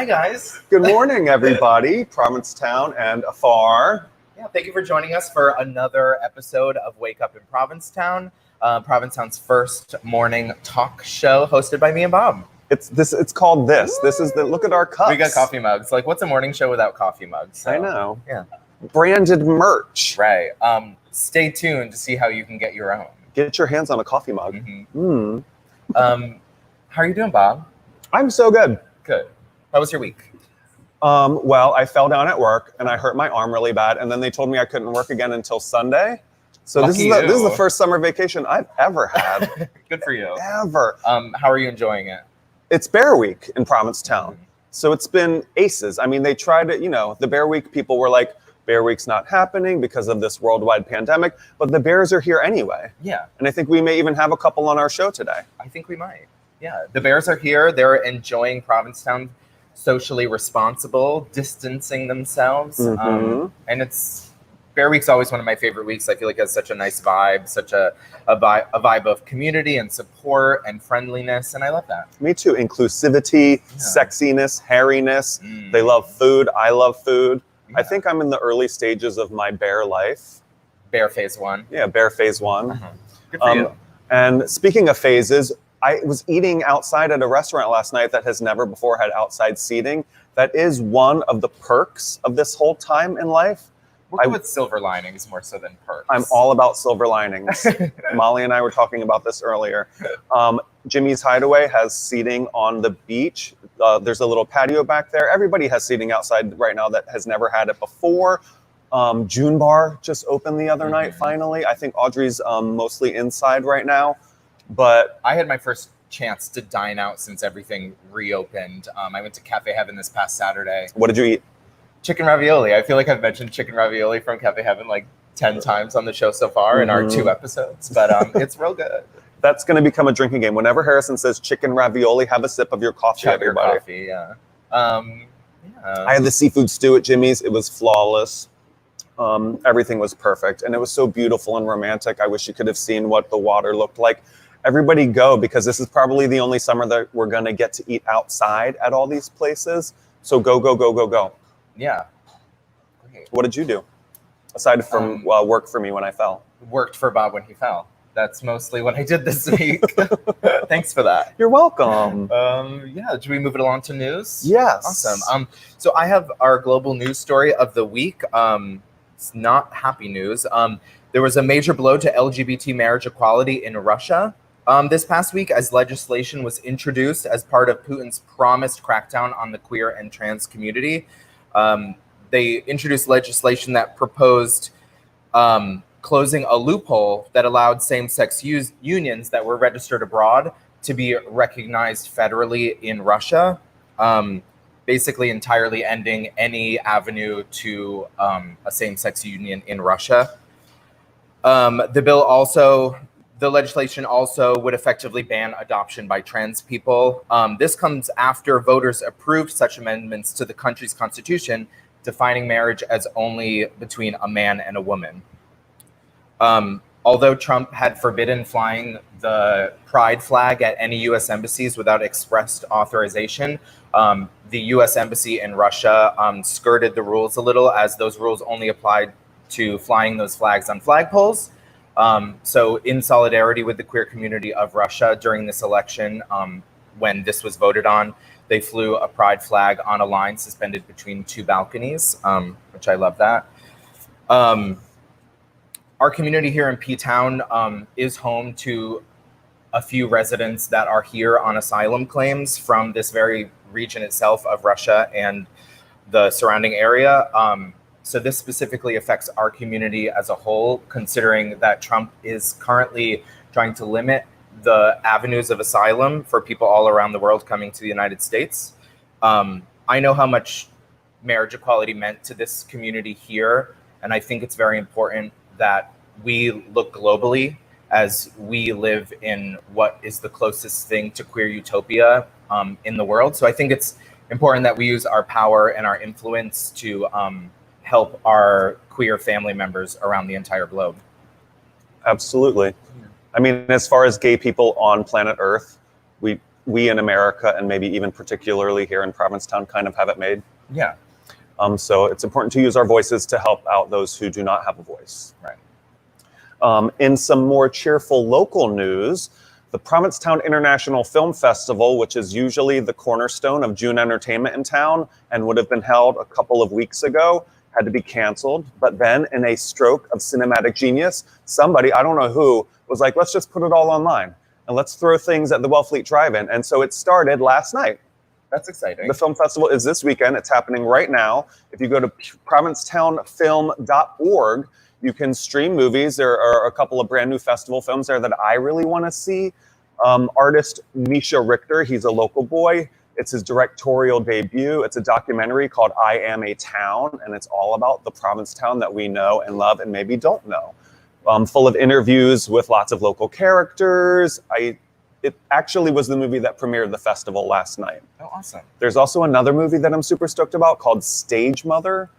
Hi, guys. Good morning, everybody, Provincetown and afar. Yeah, thank you for joining us for another episode of Wake Up in Provincetown, Provincetown's first morning talk show hosted by me and Bob. It's called this. This is look at our cups. We got coffee mugs. Like, what's a morning show without coffee mugs? So, I know. Yeah. Branded merch. Right. Stay tuned to see how you can get your own. Get your hands on a coffee mug. Mm-hmm. How are you doing, Bob? I'm so good. Good. How was your week? Well, I fell down at work and I hurt my arm really bad, and then they told me I couldn't work again until Sunday. So this is the first summer vacation I've ever had. Good for you. Ever. How are you enjoying it? It's Bear Week in Provincetown. So it's been aces. I mean, they tried to, the Bear Week people were like, Bear Week's not happening because of this worldwide pandemic, but the bears are here anyway. Yeah. And I think we may even have a couple on our show today. I think we might. Yeah. The bears are here. They're enjoying Provincetown, socially responsible, distancing themselves. And Bear Week's always one of my favorite weeks. I feel like it has such a nice vibe, such a vibe of community and support and friendliness, and I love that. Me too. Inclusivity, sexiness, hairiness. They love food. I love food. Yeah. I think I'm in the early stages of my bear life. Bear phase 1. Yeah, bear phase 1. Good for you. And speaking of phases, I was eating outside at a restaurant last night that has never before had outside seating. That is one of the perks of this whole time in life. We're good with silver linings more so than perks. I'm all about silver linings. Molly and I were talking about this earlier. Jimmy's Hideaway has seating on the beach. There's a little patio back there. Everybody has seating outside right now that has never had it before. June Bar just opened the other night, finally. I think Audrey's mostly inside right now. But I had my first chance to dine out since everything reopened. I went to Cafe Heaven this past Saturday. What did you eat? Chicken ravioli. I feel like I've mentioned chicken ravioli from Cafe Heaven like 10 times on the show so far in our 2 episodes, but it's real good. That's going to become a drinking game. Whenever Harrison says chicken ravioli, have a sip of your coffee, everybody. Your coffee, yeah. I had the seafood stew at Jimmy's. It was flawless. Everything was perfect, and it was so beautiful and romantic. I wish you could have seen what the water looked like. Everybody go, because this is probably the only summer that we're going to get to eat outside at all these places. So go, go, go, go, go. Yeah. Great. What did you do? Aside from work for me when I fell. Worked for Bob when he fell. That's mostly what I did this week. Thanks for that. You're welcome. Yeah, should we move it along to news? Yes. Awesome. So I have our global news story of the week. It's not happy news. There was a major blow to LGBT marriage equality in Russia this past week as legislation was introduced as part of Putin's promised crackdown on the queer and trans community. They introduced legislation that proposed closing a loophole that allowed same-sex unions that were registered abroad to be recognized federally in Russia, basically entirely ending any avenue to a same-sex union in Russia. The legislation also would effectively ban adoption by trans people. This comes after voters approved such amendments to the country's constitution, defining marriage as only between a man and a woman. Although Trump had forbidden flying the pride flag at any U.S. embassies without expressed authorization, the U.S. embassy in Russia skirted the rules a little, as those rules only applied to flying those flags on flagpoles. So in solidarity with the queer community of Russia during this election, when this was voted on, they flew a pride flag on a line suspended between 2 balconies, which I love that. Our community here in P-Town is home to a few residents that are here on asylum claims from this very region itself of Russia and the surrounding area. So this specifically affects our community as a whole, considering that Trump is currently trying to limit the avenues of asylum for people all around the world coming to the United States. I know how much marriage equality meant to this community here, and I think it's very important that we look globally as we live in what is the closest thing to queer utopia in the world. So I think it's important that we use our power and our influence to help our queer family members around the entire globe. Absolutely. I mean, as far as gay people on planet Earth, we in America, and maybe even particularly here in Provincetown, kind of have it made. Yeah. So it's important to use our voices to help out those who do not have a voice. Right. In some more cheerful local news, the Provincetown International Film Festival, which is usually the cornerstone of June entertainment in town and would have been held a couple of weeks ago, had to be canceled. But then in a stroke of cinematic genius, somebody, I don't know who, was like, let's just put it all online and let's throw things at the Wellfleet Drive-In. And so it started last night. That's exciting. The film festival is this weekend. It's happening right now. If you go to provincetownfilm.org, you can stream movies. There are a couple of brand new festival films there that I really want to see. Artist Misha Richter, he's a local boy. It's his directorial debut. It's a documentary called I Am a Town, and it's all about the Provincetown that we know and love and maybe don't know. Full of interviews with lots of local characters. It actually was the movie that premiered the festival last night. Oh, awesome. There's also another movie that I'm super stoked about called Stage Mother.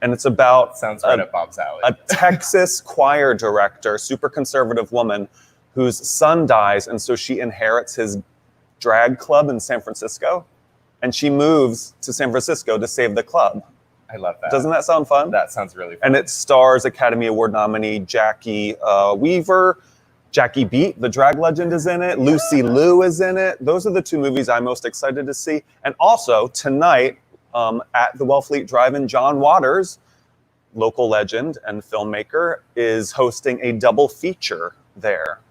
And it's about Sounds right up Bob's alley. A Texas choir director, super conservative woman, whose son dies. And so she inherits his drag club in San Francisco. And she moves to San Francisco to save the club. I love that. Doesn't that sound fun? That sounds really fun. And it stars Academy Award nominee Jackie Weaver. Jackie Beat, the drag legend, is in it. Lucy Liu is in it. Those are the two movies I'm most excited to see. And also tonight at the Wellfleet Drive-In, John Waters, local legend and filmmaker, is hosting a double feature there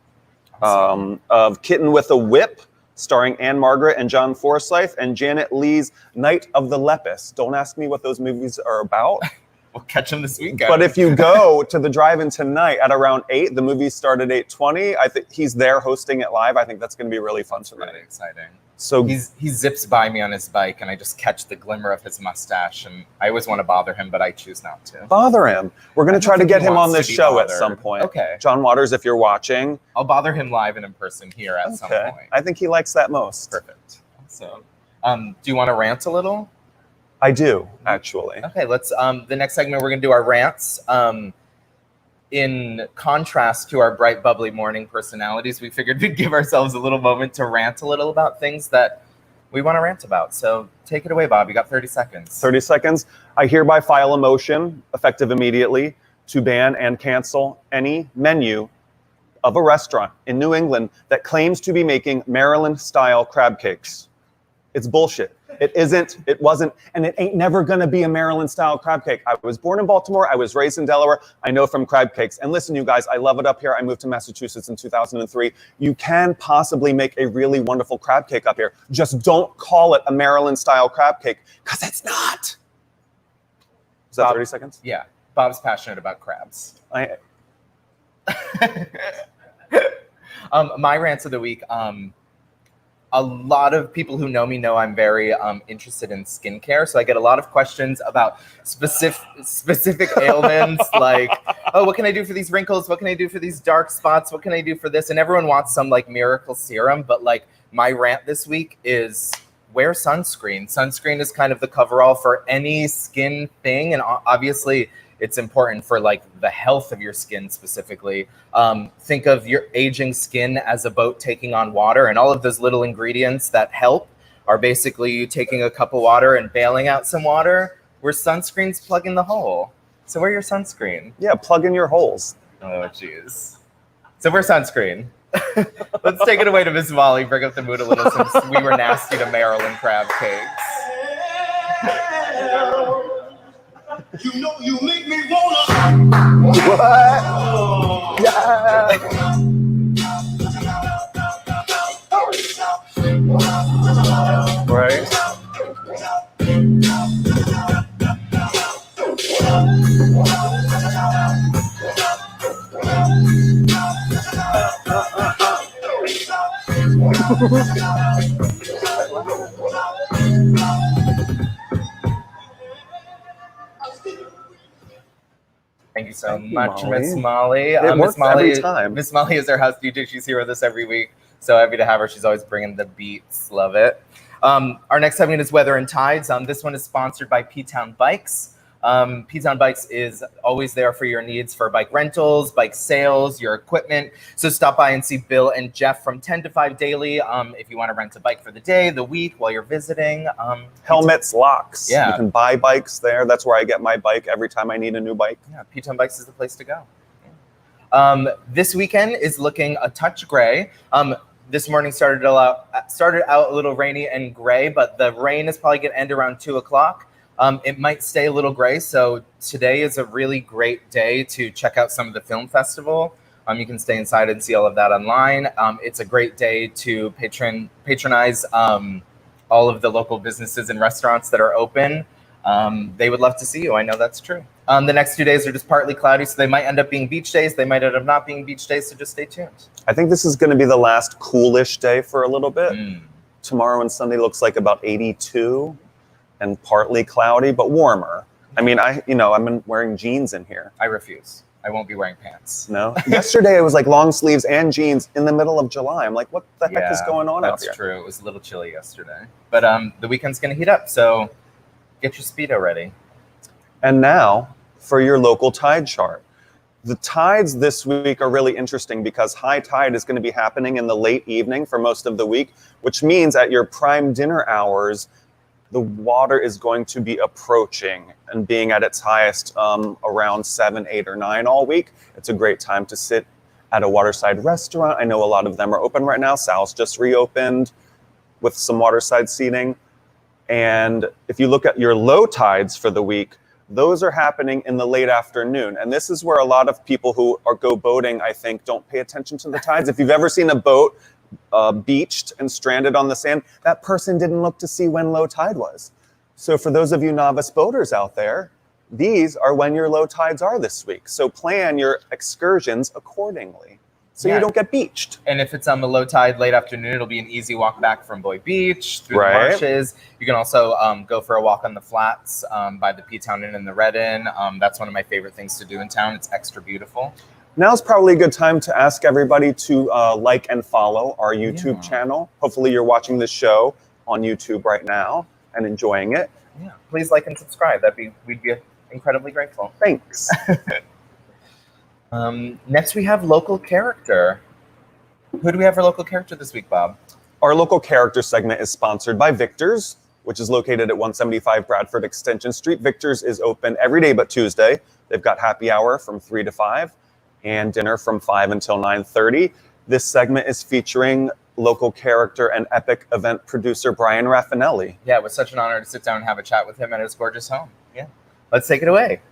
of Kitten with a Whip, starring Anne Margaret and John Forsythe, and Janet Leigh's Night of the Lepus. Don't ask me what those movies are about. We'll catch them this weekend. But if you go to the drive-in tonight at around 8, the movie started at 8:20. I think he's there hosting it live. I think that's going to be really fun tonight. Really exciting. So he zips by me on his bike, and I just catch the glimmer of his mustache, and I always want to bother him, but I choose not to. Bother him. We're going to try to get him on this show at some point. Okay. John Waters, if you're watching. I'll bother him live and in person here at some point. I think he likes that most. Perfect. So, do you want to rant a little? I do, actually. Okay, let's, the next segment, we're going to do our rants. In contrast to our bright, bubbly morning personalities, we figured we'd give ourselves a little moment to rant a little about things that we want to rant about. So take it away, Bob. You got 30 seconds. 30 seconds. I hereby file a motion, effective immediately, to ban and cancel any menu of a restaurant in New England that claims to be making Maryland-style crab cakes. It's bullshit. It isn't, it wasn't, and it ain't never gonna be a Maryland-style crab cake. I was born in Baltimore, I was raised in Delaware, I know from crab cakes. And listen, you guys, I love it up here. I moved to Massachusetts in 2003. You can possibly make a really wonderful crab cake up here. Just don't call it a Maryland-style crab cake, because it's not. Is that 30 seconds? Yeah, Bob's passionate about crabs. My rants of the week, a lot of people who know me know I'm very interested in skincare. So I get a lot of questions about specific ailments, like, oh, what can I do for these wrinkles? What can I do for these dark spots? What can I do for this? And everyone wants some like miracle serum. But like my rant this week is wear sunscreen. Sunscreen is kind of the coverall for any skin thing. And obviously it's important for like the health of your skin specifically. Think of your aging skin as a boat taking on water, and all of those little ingredients that help are basically you taking a cup of water and bailing out some water, where sunscreen's plugging the hole. So wear your sunscreen. Yeah, plug in your holes. Oh, jeez. So wear sunscreen. Let's take it away to Miss Molly, bring up the mood a little since we were nasty to Maryland crab cakes. You know you make me wanna. What? Yeah. Right. Thank you so Thank you, much, Molly. Miss Molly. It Miss works every Molly, time. Miss Molly is our house DJ. She's here with us every week. So happy to have her. She's always bringing the beats. Love it. Our next segment is Weather and Tides. This one is sponsored by P-Town Bikes. P-Town Bikes is always there for your needs for bike rentals, bike sales, your equipment. So stop by and see Bill and Jeff from 10 to 5 daily if you want to rent a bike for the day, the week, while you're visiting. Helmets, locks. Yeah. You can buy bikes there. That's where I get my bike every time I need a new bike. Yeah, P-Town Bikes is the place to go. This weekend is looking a touch gray. This morning started out a little rainy and gray, but the rain is probably going to end around 2 o'clock. It might stay a little gray, so today is a really great day to check out some of the film festival. You can stay inside and see all of that online. It's a great day to patronize all of the local businesses and restaurants that are open. They would love to see you. I know that's true. The next 2 days are just partly cloudy, so they might end up being beach days. They might end up not being beach days, so just stay tuned. I think this is going to be the last coolish day for a little bit. Tomorrow and Sunday looks like about 82 and partly cloudy, but warmer. I mean, I'm wearing jeans in here. I refuse. I won't be wearing pants. No? Yesterday it was like long sleeves and jeans in the middle of July. I'm like, what the heck is going on out here? That's true. It was a little chilly yesterday. But the weekend's going to heat up, so get your Speedo ready. And now for your local tide chart. The tides this week are really interesting because high tide is going to be happening in the late evening for most of the week, which means at your prime dinner hours, the water is going to be approaching and being at its highest around 7, 8, or 9 all week. It's a great time to sit at a waterside restaurant. I know a lot of them are open right now. Sal's just reopened with some waterside seating. And if you look at your low tides for the week, those are happening in the late afternoon. And this is where a lot of people who go boating, I think, don't pay attention to the tides. If you've ever seen a boat beached and stranded on the sand, that person didn't look to see when low tide was. So for those of you novice boaters out there, these are when your low tides are this week. So plan your excursions accordingly so you don't get beached. And if it's on the low tide late afternoon, it'll be an easy walk back from Boy Beach through the marshes. You can also go for a walk on the flats by the P-Town Inn and the Red Inn. That's one of my favorite things to do in town. It's extra beautiful. Now's probably a good time to ask everybody to like and follow our YouTube channel. Hopefully you're watching this show on YouTube right now and enjoying it. Yeah, please like and subscribe. We'd be incredibly grateful. Thanks. Next we have local character. Who do we have for local character this week, Bob? Our local character segment is sponsored by Victor's, which is located at 175 Bradford Extension Street. Victor's is open every day but Tuesday. They've got happy hour from 3 to 5 and dinner from 5 until 9:30. This segment is featuring local character and epic event producer Bryan Rafanelli. Yeah, it was such an honor to sit down and have a chat with him at his gorgeous home. Yeah, let's take it away.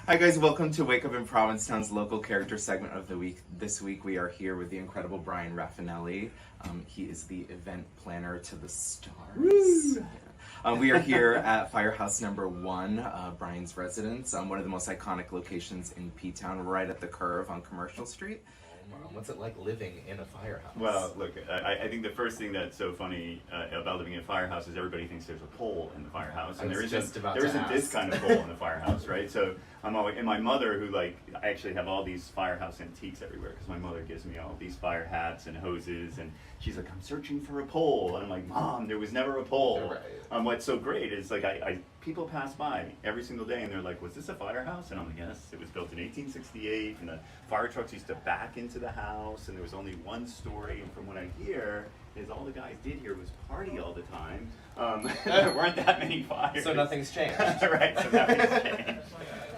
Hi guys, welcome to Wake Up in Provincetown's local character segment of the week. This week we are here with the incredible Bryan Rafanelli. He is the event planner to the stars. We are here at Firehouse Number 1, Bryan's residence, one of the most iconic locations in P-Town, right at the curve on Commercial Street. What's it like living in a firehouse? Well, look, I think the first thing that's so funny about living in a firehouse is everybody thinks there's a pole in the firehouse, and there isn't this kind of pole in the firehouse, right? So I'm always, and my mother, who I actually have all these firehouse antiques everywhere because my mother gives me all these fire hats and hoses, and she's like, I'm searching for a pole, and I'm like, Mom, there was never a pole. Right. What's so great is like people pass by every single day and they're like, was this a firehouse? And I'm like, yes, it was built in 1868, and the fire trucks used to back into the house, and there was only one story, and from what I hear is all the guys did here was party all the time. There weren't that many fires. So nothing's changed. Right, so nothing's changed.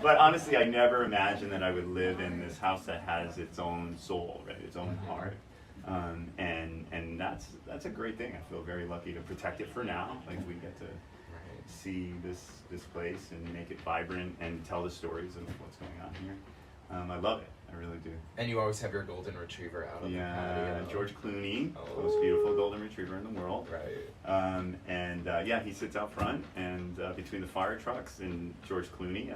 But honestly, I never imagined that I would live in this house that has its own soul, right, its own heart. And that's a great thing. I feel very lucky to protect it for now. Like, we get to see this place and make it vibrant and tell the stories of what's going on here. I love it. I really do. And you always have your golden retriever out on the patio. George Clooney, most beautiful golden retriever in the world. Right. He sits out front, and between the fire trucks and George Clooney,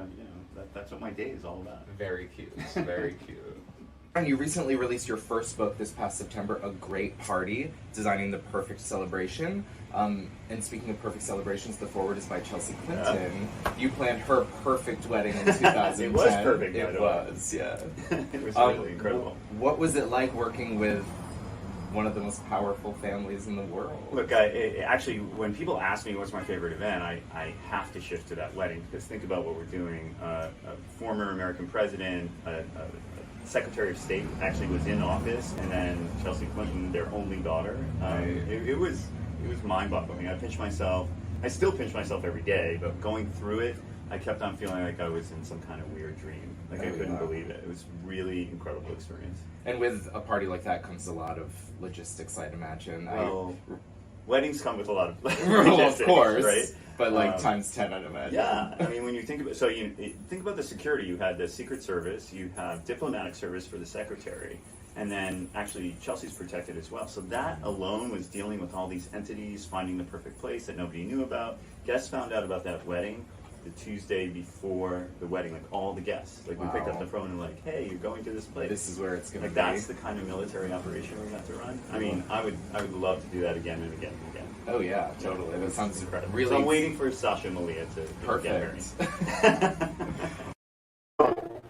that's what my day is all about. Very cute. Very cute. And you recently released your first book this past September, A Great Party, Designing the Perfect Celebration. And speaking of perfect celebrations, the foreword is by Chelsea Clinton. You planned her perfect wedding in 2010. It was perfect, by It the way. was, yeah. It was really incredible. What was it like working with one of the most powerful families in the world? Look, actually, when people ask me what's my favorite event, I have to shift to that wedding, because think about what we're doing. A former American president, a Secretary of State actually was in office, and then Chelsea Clinton, their only daughter. It was mind-boggling. I pinched myself. I still pinch myself every day, but going through it, I kept on feeling like I was in some kind of weird dream. Like I couldn't believe it. It was really incredible experience. And with a party like that comes a lot of logistics, I'd imagine. Well, weddings come with a lot of Well, logistics, of course, right? but like times 10, I'd imagine. Yeah, I mean, when you think about think about the security. You had the Secret Service, you have diplomatic service for the secretary, and then actually Chelsea's protected as well. So that alone was dealing with all these entities, finding the perfect place that nobody knew about. Guests found out about that wedding the Tuesday before the wedding, like all the guests. Like we picked up the phone and like, hey, you're going to this place. This is where it's going to like be. That's the kind of military operation we got to run. I mean, I would love to do that again and again and again. Oh yeah, totally. That sounds Incredible. really. So I'm waiting for Sasha and Malia to get married.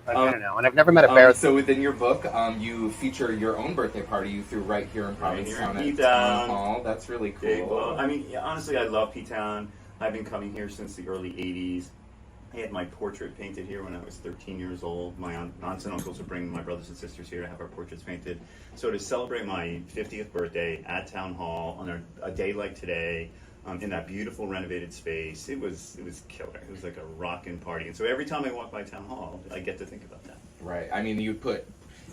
Now, and I've never met a bear. So within your book, you feature your own birthday party you threw right here in Provincetown at Town Hall. That's really cool. Well, I mean, honestly, I love P-Town. I've been coming here since the early 80s. I had my portrait painted here when I was 13 years old. My aunts and uncles would bring my brothers and sisters here to have our portraits painted. So to celebrate my 50th birthday at Town Hall on a day like today, in that beautiful renovated space, it was killer. It was like a rockin' party. And so every time I walk by Town Hall, I get to think about that. Right. I mean,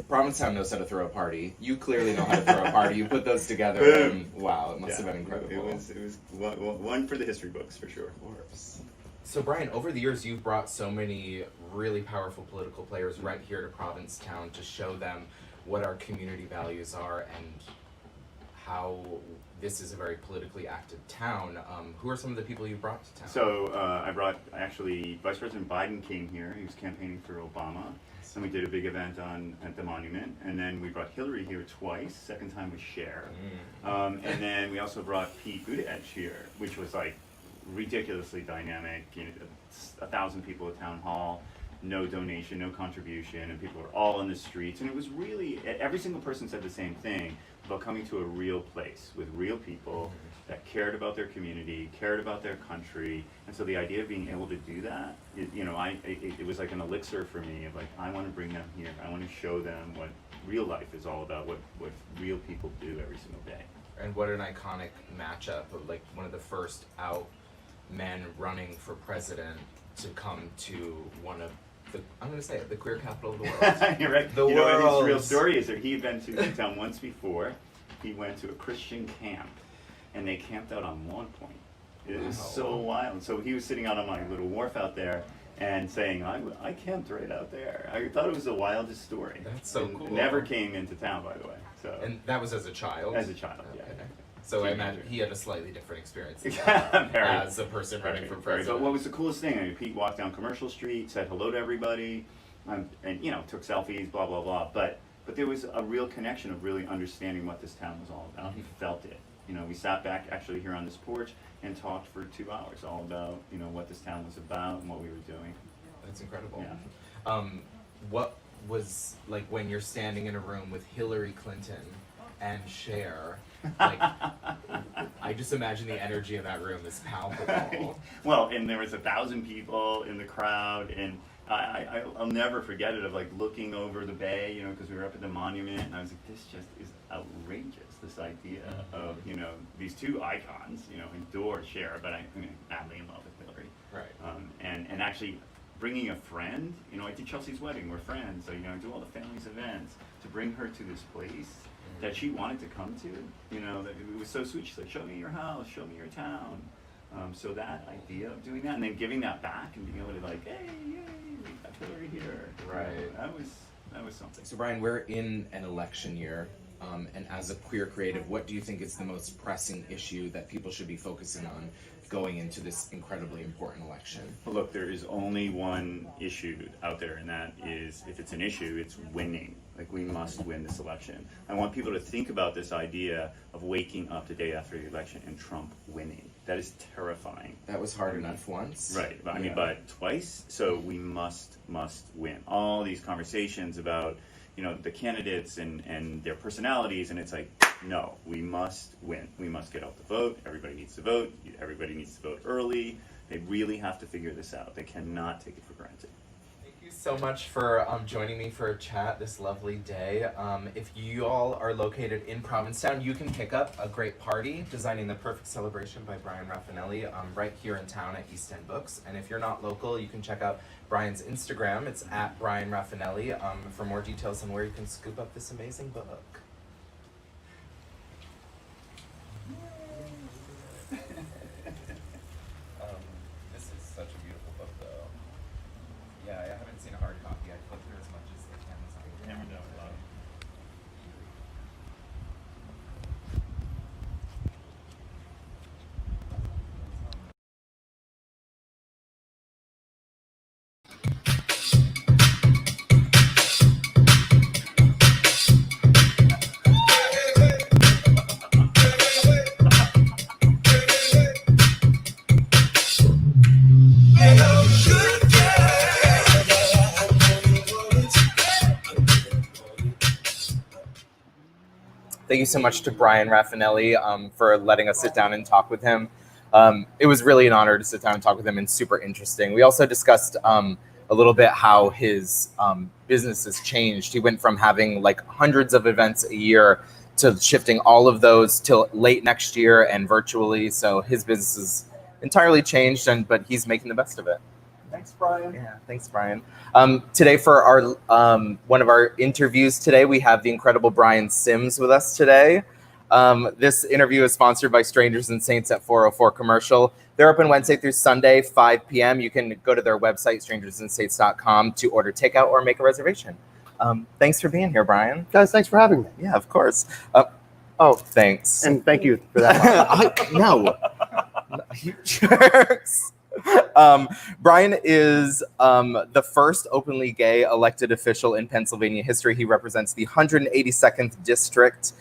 Provincetown knows how to throw a party. You clearly know how to throw a party. You put those together, and wow, it must have been incredible. It was one for the history books, for sure. Of course. So, Bryan, over the years, you've brought so many really powerful political players right here to Provincetown to show them what our community values are and how this is a very politically active town. Who are some of the people you brought to town? So I brought, actually, Vice President Biden came here. He was campaigning for Obama. And we did a big event at the monument. And then we brought Hillary here twice. Second time was Cher. And then we also brought Pete Buttigieg here, which was like ridiculously dynamic. 1,000 people at Town Hall. No donation, no contribution, and people were all in the streets. And it was really, every single person said the same thing about coming to a real place with real people that cared about their community, cared about their country. And so the idea of being able to do that, it was like an elixir for me of like, I want to bring them here. I want to show them what real life is all about, what real people do every single day. And what an iconic matchup of like one of the first out men running for president to come to one of I'm going to say it, the queer capital of the world. You're right. The you know what his world's- real story is that he had been to town once before. He went to a Christian camp, and they camped out on Lawn Point. It was so wild. So he was sitting out on my little wharf out there and saying, I camped right out there. I thought it was the wildest story. That's so and cool. Never came into town, by the way. So And that was as a child? as a child, yeah. Okay. So I Teenager. imagine he had a slightly different experience than Yeah, that, very. as a person running for president. But what was the coolest thing? I mean, Pete walked down Commercial Street, said hello to everybody, and took selfies, blah blah blah. But there was a real connection of really understanding what this town was all about. He felt it. We sat back actually here on this porch and talked for 2 hours all about what this town was about and what we were doing. That's incredible. Yeah. What was like when you're standing in a room with Hillary Clinton and Cher? Like, I just imagine the energy in that room is palpable. Well, and there was 1,000 people in the crowd, and I'll never forget it of like looking over the bay, because we were up at the monument, and I was like, this just is outrageous. This idea of these two icons, adore Cher, but I'm madly in love with Hillary. Right. And actually bringing a friend, I did Chelsea's wedding, we're friends, so I do all the family's events, to bring her to this place that she wanted to come to, that it was so sweet. She's like, show me your house, show me your town. So that idea of doing that and then giving that back and being able to like, hey, yay, we got Hillary here. Right. That was something. So Bryan, we're in an election year, and as a queer creative, what do you think is the most pressing issue that people should be focusing on going into this incredibly important election? Well, look, there is only one issue out there, and that is, if it's an issue, it's winning. Like, we must win this election. I want people to think about this idea of waking up the day after the election and Trump winning. That is terrifying. That was hard enough once. Right. I mean, but twice. So we must win. All these conversations about, the candidates and their personalities, and it's like, no, we must win. We must get out the vote. Everybody needs to vote. Everybody needs to vote early. They really have to figure this out. They cannot take it for granted. Thank you so much for joining me for a chat this lovely day. If you all are located in Provincetown, you can pick up A Great Party, Designing the Perfect Celebration by Bryan Rafanelli, right here in town at East End Books. And if you're not local, you can check out Bryan's Instagram. It's at Bryan Rafanelli for more details on where you can scoop up this amazing book. This is such a beautiful book, though. Yeah, I haven't seen a hard copy. I flipped through as much as I can. Never know a lot. Thank you so much to Bryan Rafanelli for letting us sit down and talk with him. It was really an honor to sit down and talk with him, and super interesting. We also discussed a little bit how his business has changed. He went from having like hundreds of events a year to shifting all of those till late next year and virtually. So his business has entirely changed, but he's making the best of it. Thanks, Bryan. Yeah, thanks, Bryan. Today for our one of our interviews today, we have the incredible Brian Sims with us today. This interview is sponsored by Strangers and Saints at 404 Commercial. They're open Wednesday through Sunday, 5 p.m. You can go to their website, strangersandsaints.com, to order takeout or make a reservation. Thanks for being here, Brian. Guys, thanks for having me. Yeah, of course. Thanks. And thank you for that. No. You jerks. Bryan is the first openly gay elected official in Pennsylvania history. He represents the 182nd district.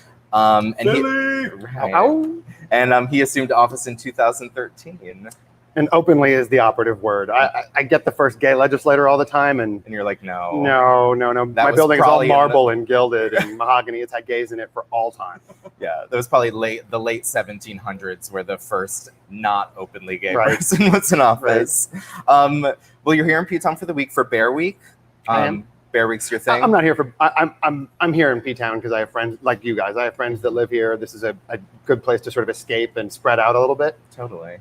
He assumed office in 2013. And openly is the operative word. I get the first gay legislator all the time, and you're like, no. My building is all marble and gilded and mahogany. It's had gays in it for all time. Yeah, that was probably the late 1700s where the first not openly gay person was in office. Right. Well, you're here in P-Town for the week for Bear Week. I am. Bear Week's your thing. I'm not here for. I'm here in P-Town because I have friends like you guys. I have friends that live here. This is a good place to sort of escape and spread out a little bit. Totally.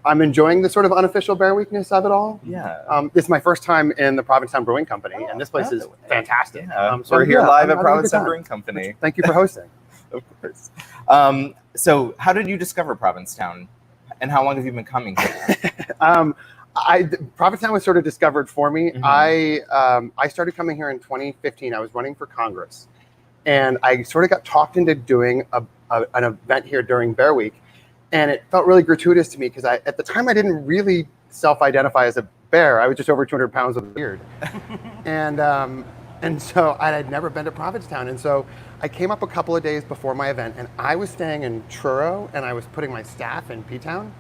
I'm enjoying the sort of unofficial Bear Weekness of it all. Yeah. This is my first time in the Provincetown Brewing Company, and this place is fantastic. Yeah. We're here live at Provincetown Brewing Company. Thank you for hosting. Of course. So how did you discover Provincetown, and how long have you been coming here? Provincetown was sort of discovered for me. Mm-hmm. I started coming here in 2015. I was running for Congress, and I sort of got talked into doing an event here during Bear Week, and it felt really gratuitous to me because at the time I didn't really self-identify as a bear. I was just over 200 pounds with a beard, and so I had never been to Provincetown, and so I came up a couple of days before my event, and I was staying in Truro, and I was putting my staff in P-Town.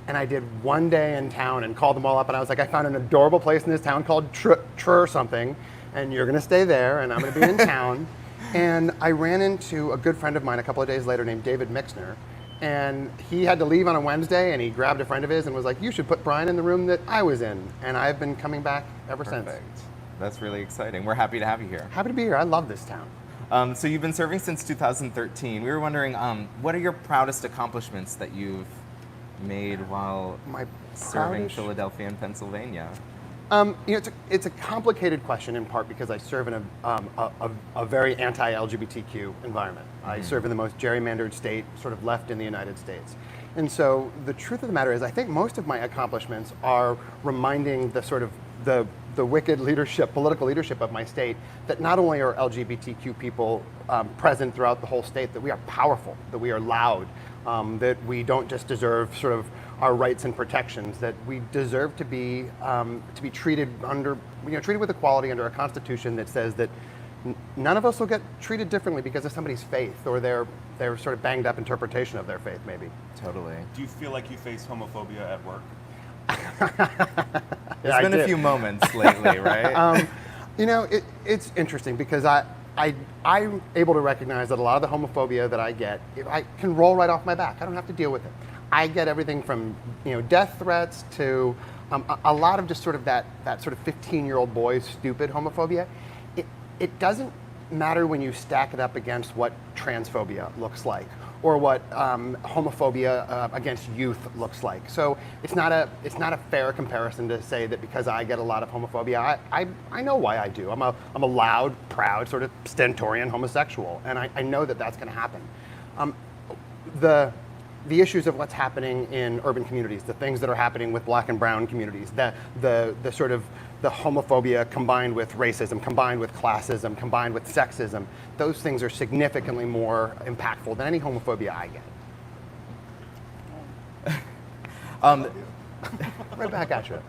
And I did one day in town and called them all up, and I was like, I found an adorable place in this town called Trur something, and you're gonna stay there, and I'm gonna be in town. And I ran into a good friend of mine a couple of days later named David Mixner, and he had to leave on a Wednesday, and he grabbed a friend of his and was like, you should put Bryan in the room that I was in. And I've been coming back ever since. That's really exciting. We're happy to have you here. Happy to be here. I love this town. So you've been serving since 2013. We were wondering, what are your proudest accomplishments that you've made while serving Philadelphia and Pennsylvania? It's a complicated question, in part because I serve in a very anti-LGBTQ environment. Mm-hmm. I serve in the most gerrymandered state sort of left in the United States. And so the truth of the matter is I think most of my accomplishments are reminding the sort of the wicked leadership, political leadership of my state, that not only are LGBTQ people present throughout the whole state, that we are powerful, that we are loud, that we don't just deserve sort of our rights and protections, that we deserve to be treated with equality under a constitution that says that none of us will get treated differently because of somebody's faith or their sort of banged up interpretation of their faith, maybe. Totally. Do you feel like you face homophobia at work? There's been a few moments lately, right? You know, it's interesting because I'm able to recognize that a lot of the homophobia that I get, I can roll right off my back. I don't have to deal with it. I get everything from death threats to a lot of just sort of that sort of 15-year-old boy stupid homophobia. It doesn't matter when you stack it up against what transphobia looks like or what homophobia against youth looks like. So it's not a fair comparison to say that because I get a lot of homophobia, I know why I do. I'm a loud, proud, sort of stentorian homosexual, and I know that that's going to happen. The issues of what's happening in urban communities, the things that are happening with black and brown communities, the sort of the homophobia combined with racism, combined with classism, combined with sexism, those things are significantly more impactful than any homophobia I get. Right back at you.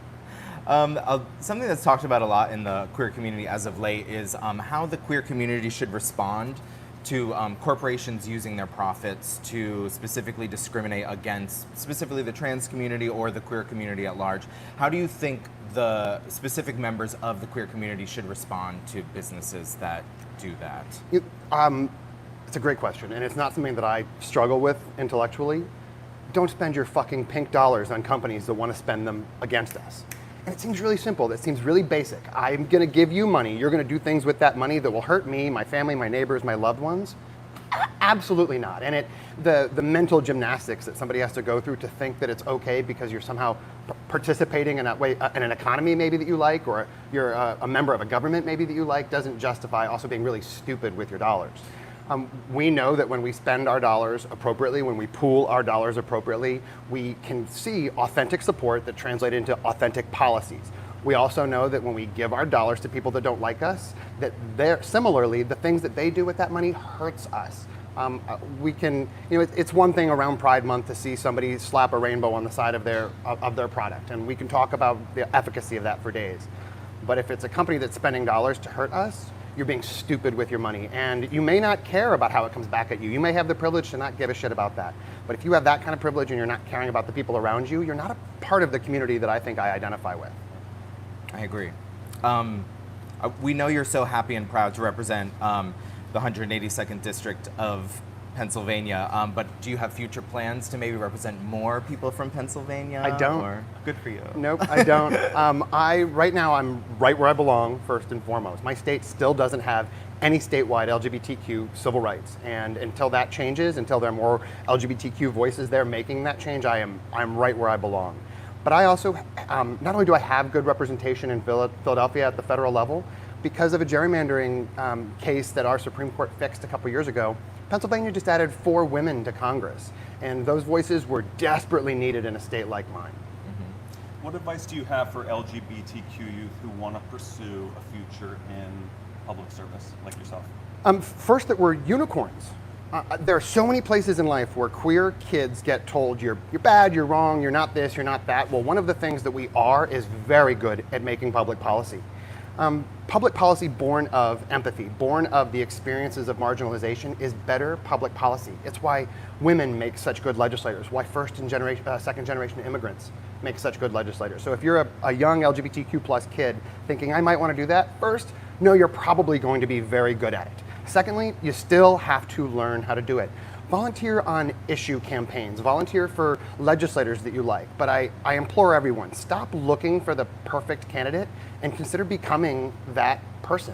Something that's talked about a lot in the queer community as of late is how the queer community should respond to corporations using their profits to specifically discriminate against specifically the trans community or the queer community at large. How do you think the specific members of the queer community should respond to businesses that do that? It's a great question, and it's not something that I struggle with intellectually. Don't spend your fucking pink dollars on companies that want to spend them against us. And it seems really simple. It seems really basic. I'm going to give you money. You're going to do things with that money that will hurt me, my family, my neighbors, my loved ones. Absolutely not. And the mental gymnastics that somebody has to go through to think that it's okay because you're somehow participating in in an economy maybe that you like, or you're a member of a government maybe that you like, doesn't justify also being really stupid with your dollars. We know that when we spend our dollars appropriately, when we pool our dollars appropriately, we can see authentic support that translate into authentic policies. We also know that when we give our dollars to people that don't like us, that similarly, the things that they do with that money hurts us. We can, it's one thing around Pride Month to see somebody slap a rainbow on the side of their product, and we can talk about the efficacy of that for days. But if it's a company that's spending dollars to hurt us, you're being stupid with your money, and you may not care about how it comes back at you. You may have the privilege to not give a shit about that. But if you have that kind of privilege and you're not caring about the people around you, you're not a part of the community that I think I identify with. I agree. We know you're so happy and proud to represent the 182nd District of Pennsylvania, but do you have future plans to maybe represent more people from Pennsylvania? I don't. Or? Good for you. Nope, I don't. Right now I'm right where I belong, first and foremost. My state still doesn't have any statewide LGBTQ civil rights, and until that changes, until there are more LGBTQ voices there making that change, I'm right where I belong. But I also, not only do I have good representation in Philadelphia at the federal level, because of a gerrymandering case that our Supreme Court fixed a couple years ago, Pennsylvania just added 4 women to Congress, and those voices were desperately needed in a state like mine. Mm-hmm. What advice do you have for LGBTQ youth who want to pursue a future in public service like yourself? First, that we're unicorns. There are so many places in life where queer kids get told you're bad, you're wrong, you're not this, you're not that. Well, one of the things that we are is very good at making public policy. Public policy born of empathy, born of the experiences of marginalization, is better public policy. It's why women make such good legislators, why second generation immigrants make such good legislators. So if you're a young LGBTQ plus kid thinking, I might want to do that, first, know you're probably going to be very good at it. Secondly, you still have to learn how to do it. Volunteer on issue campaigns, volunteer for legislators that you like, but I implore everyone, stop looking for the perfect candidate and consider becoming that person.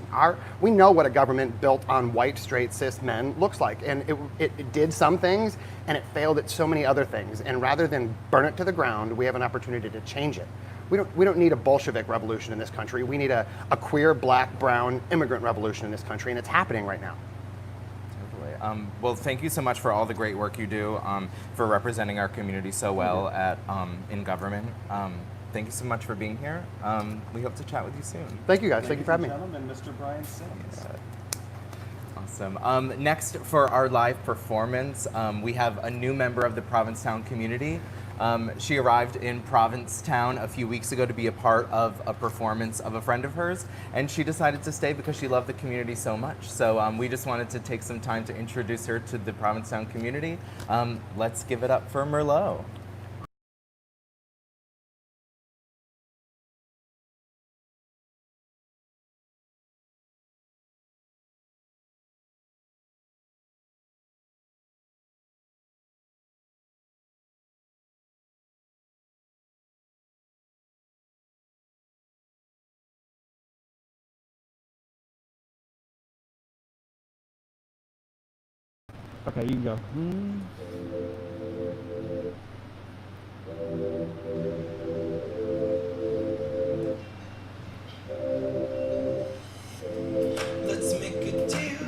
We know what a government built on white, straight, cis men looks like, and it did some things and it failed at so many other things, and rather than burn it to the ground, we have an opportunity to change it. We don't need a Bolshevik revolution in this country, we need a queer, black, brown immigrant revolution in this country, and it's happening right now. Well, thank you so much for all the great work you do, for representing our community so well in government. Thank you so much for being here. We hope to chat with you soon. Thank you guys. Thank you for having me. Gentlemen, Mr. Bryan Sims. Awesome. Next, for our live performance, we have a new member of the Provincetown community. She arrived in Provincetown a few weeks ago to be a part of a performance of a friend of hers, and she decided to stay because she loved the community so much. So we just wanted to take some time to introduce her to the Provincetown community. Let's give it up for Merlot. Okay, you can go. Let's make a deal.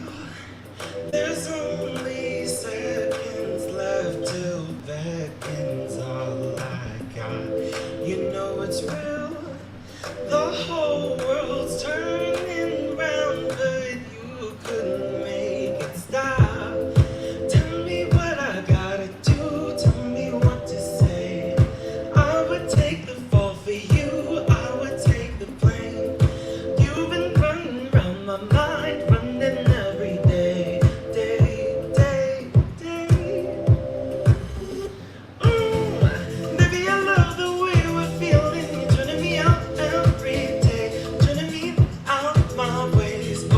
There's only seconds left till back-end's all I got. You know it's real. The whole world's turning round, but you couldn't make it stop. Tell me what I gotta do. Tell me what to say. I would take the fall for you. I would take the blame. You've been running round my mind, running every day, day. Baby, I love the way we're feeling. You're turning me out every day, turning me out my ways. Oh,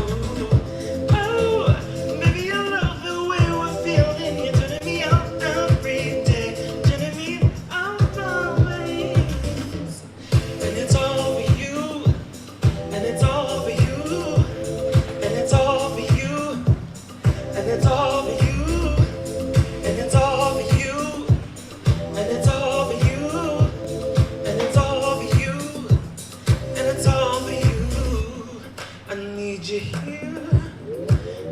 baby, I love the way we're feeling. You're turning me out every day, turning me out my ways. And it's all for you. And it's all for you, and it's all for you, and it's all for you, and it's all for you, and it's all for you, and it's all for you, and it's all for you. I need you here.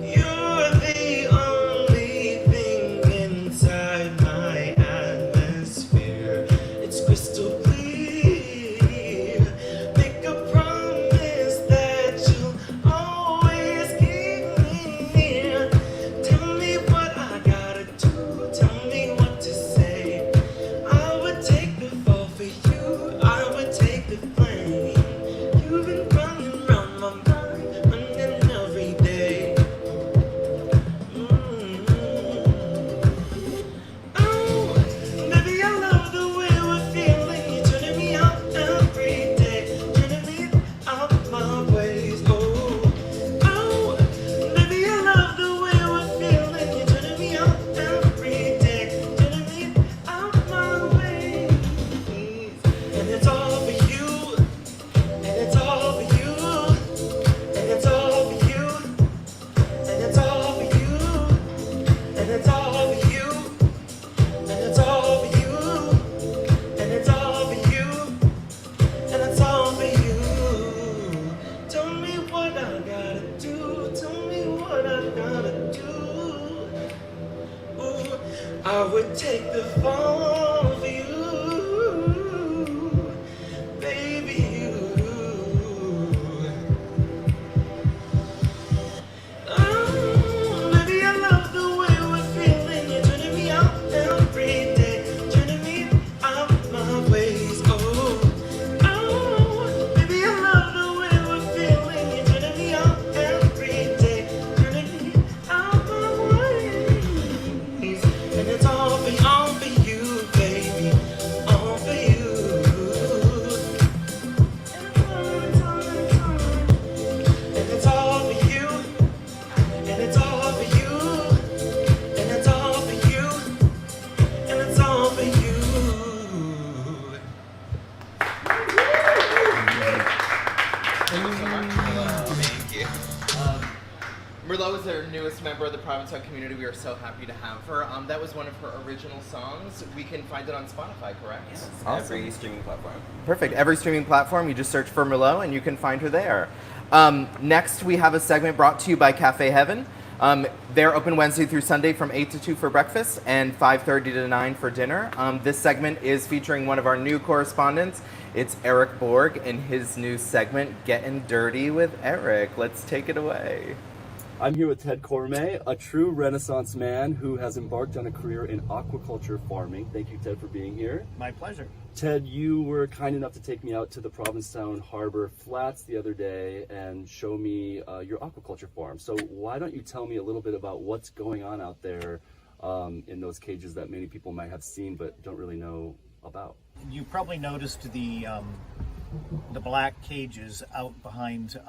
You're the only thing inside my atmosphere. It's crystal clear. Make a promise that you'll always keep me near. Tell me what I gotta do. Tell me what to say. I would take the fall for you. I would take the blame. You've been running round my mind, running every day. Oh, baby, I love the way we're feeling. You're turning me out every day, turning me out my ways. Oh, baby, I love the way we're feeling. You're turning me out every day, turning me out my ways. And it's all for you, and it's all for you, and it's all for you, and it's all for you, and it's all for you, and it's all for you, and it's all for you, and it's all for you. Tell me what I gotta do. Tell me what I gotta do. Ooh, I would take the fall for you, baby. Baby, I love the way we're feeling. You're turning me out every day, turning me out my ways. Baby, I love the way we're feeling. You're turning me out every day, turning me out my ways. And it's all for you, baby, all for you. And it's all for you. And it's all for you, and it's all for you, and it's all for you. Thank you. Merlot is our newest member of the Provincetown community. We are so happy to have her. That was one of her original songs. We can find it on Spotify, correct? Yes. Every streaming platform. Perfect. Every streaming platform, you just search for Merlot and you can find her there. Next, we have a segment brought to you by Cafe Heaven. They're open Wednesday through Sunday from 8 to 2 for breakfast and 5:30 to 9 for dinner. This segment is featuring one of our new correspondents. It's Erik Borg in his new segment, Getting Dirty with Erik. Let's take it away. I'm here with Ted Cormier, a true Renaissance man who has embarked on a career in aquaculture farming. Thank you, Ted, for being here. My pleasure. Ted, you were kind enough to take me out to the Provincetown Harbor Flats the other day and show me your aquaculture farm. So why don't you tell me a little bit about what's going on out there in those cages that many people might have seen but don't really know about? You probably noticed the black cages out behind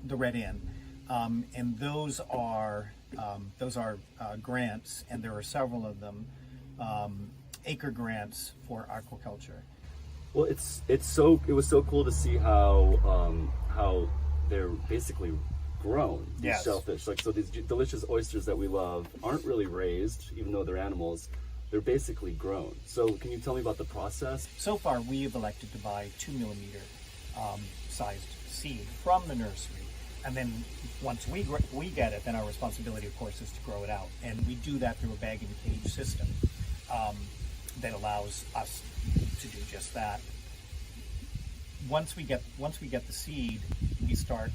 the Red Inn, and those are grants, and there are several of them, acre grants for aquaculture. Well, it was so cool to see how they're basically grown, these Yes. shellfish. Like, so these delicious oysters that we love aren't really raised, even though they're animals. They're basically grown. So can you tell me about the process? So far, we have elected to buy 2 millimeter sized seed from the nursery, and then once we get it, then our responsibility, of course, is to grow it out, and we do that through a bag and cage system that allows us to do just that. Once we get the seed, we start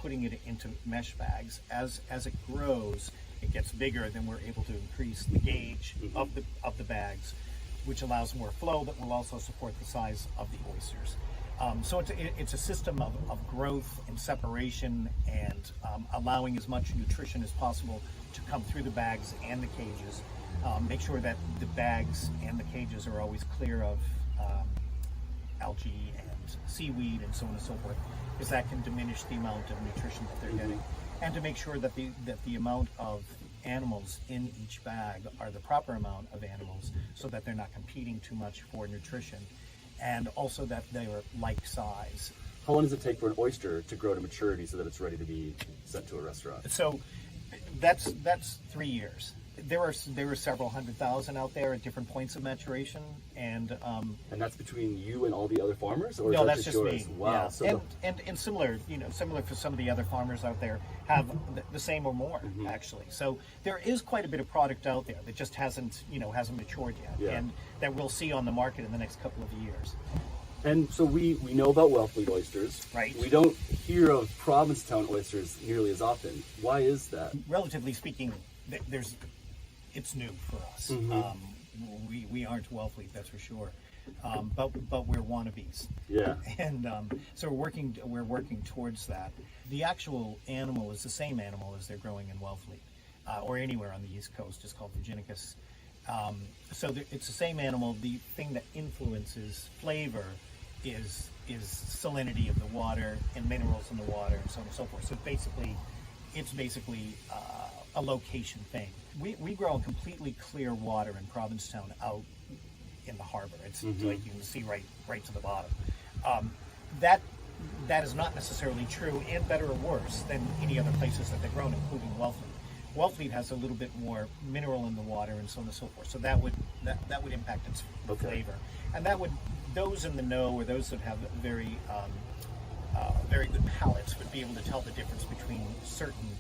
putting it into mesh bags. As it grows, it gets bigger, then we're able to increase the gauge of the bags, which allows more flow that will also support the size of the oysters. So it's a system of growth and separation, and allowing as much nutrition as possible to come through the bags and the cages. Make sure that the bags and the cages are always clear of algae and seaweed and so on and so forth, because that can diminish the amount of nutrition that they're getting. And to make sure that the amount of animals in each bag are the proper amount of animals, so that they're not competing too much for nutrition, and also that they are like size. How long does it take for an oyster to grow to maturity so that it's ready to be sent to a restaurant? So that's 3 years. There are several 100,000 out there at different points of maturation, and that's between you and all the other farmers, or no, is that that's just yours? me. Wow. Yeah. So and similar for some of the other farmers out there have the same or more actually. So there is quite a bit of product out there that just hasn't matured yet, and that we'll see on the market in the next couple of years. And so we know about Wellfleet oysters. Right. We don't hear of Provincetown oysters nearly as often. Why is that? Relatively speaking, it's new for us. We aren't Wellfleet, that's for sure, but we're wannabes. Yeah. And so we're working towards that. The actual animal is the same animal as they're growing in Wellfleet, or anywhere on the East Coast. It's called Virginicus. So it's the same animal. The thing that influences flavor is salinity of the water and minerals in the water and so on and so forth. So it's basically a location thing. We grow in completely clear water in Provincetown out in the harbor. It's like you can see right to the bottom. That is not necessarily true, and better or worse than any other places that they're grown, including Wellfleet. Wellfleet has a little bit more mineral in the water and so on and so forth. So that would impact its flavor, and those in the know, or those that have very good palates, would be able to tell the difference between certain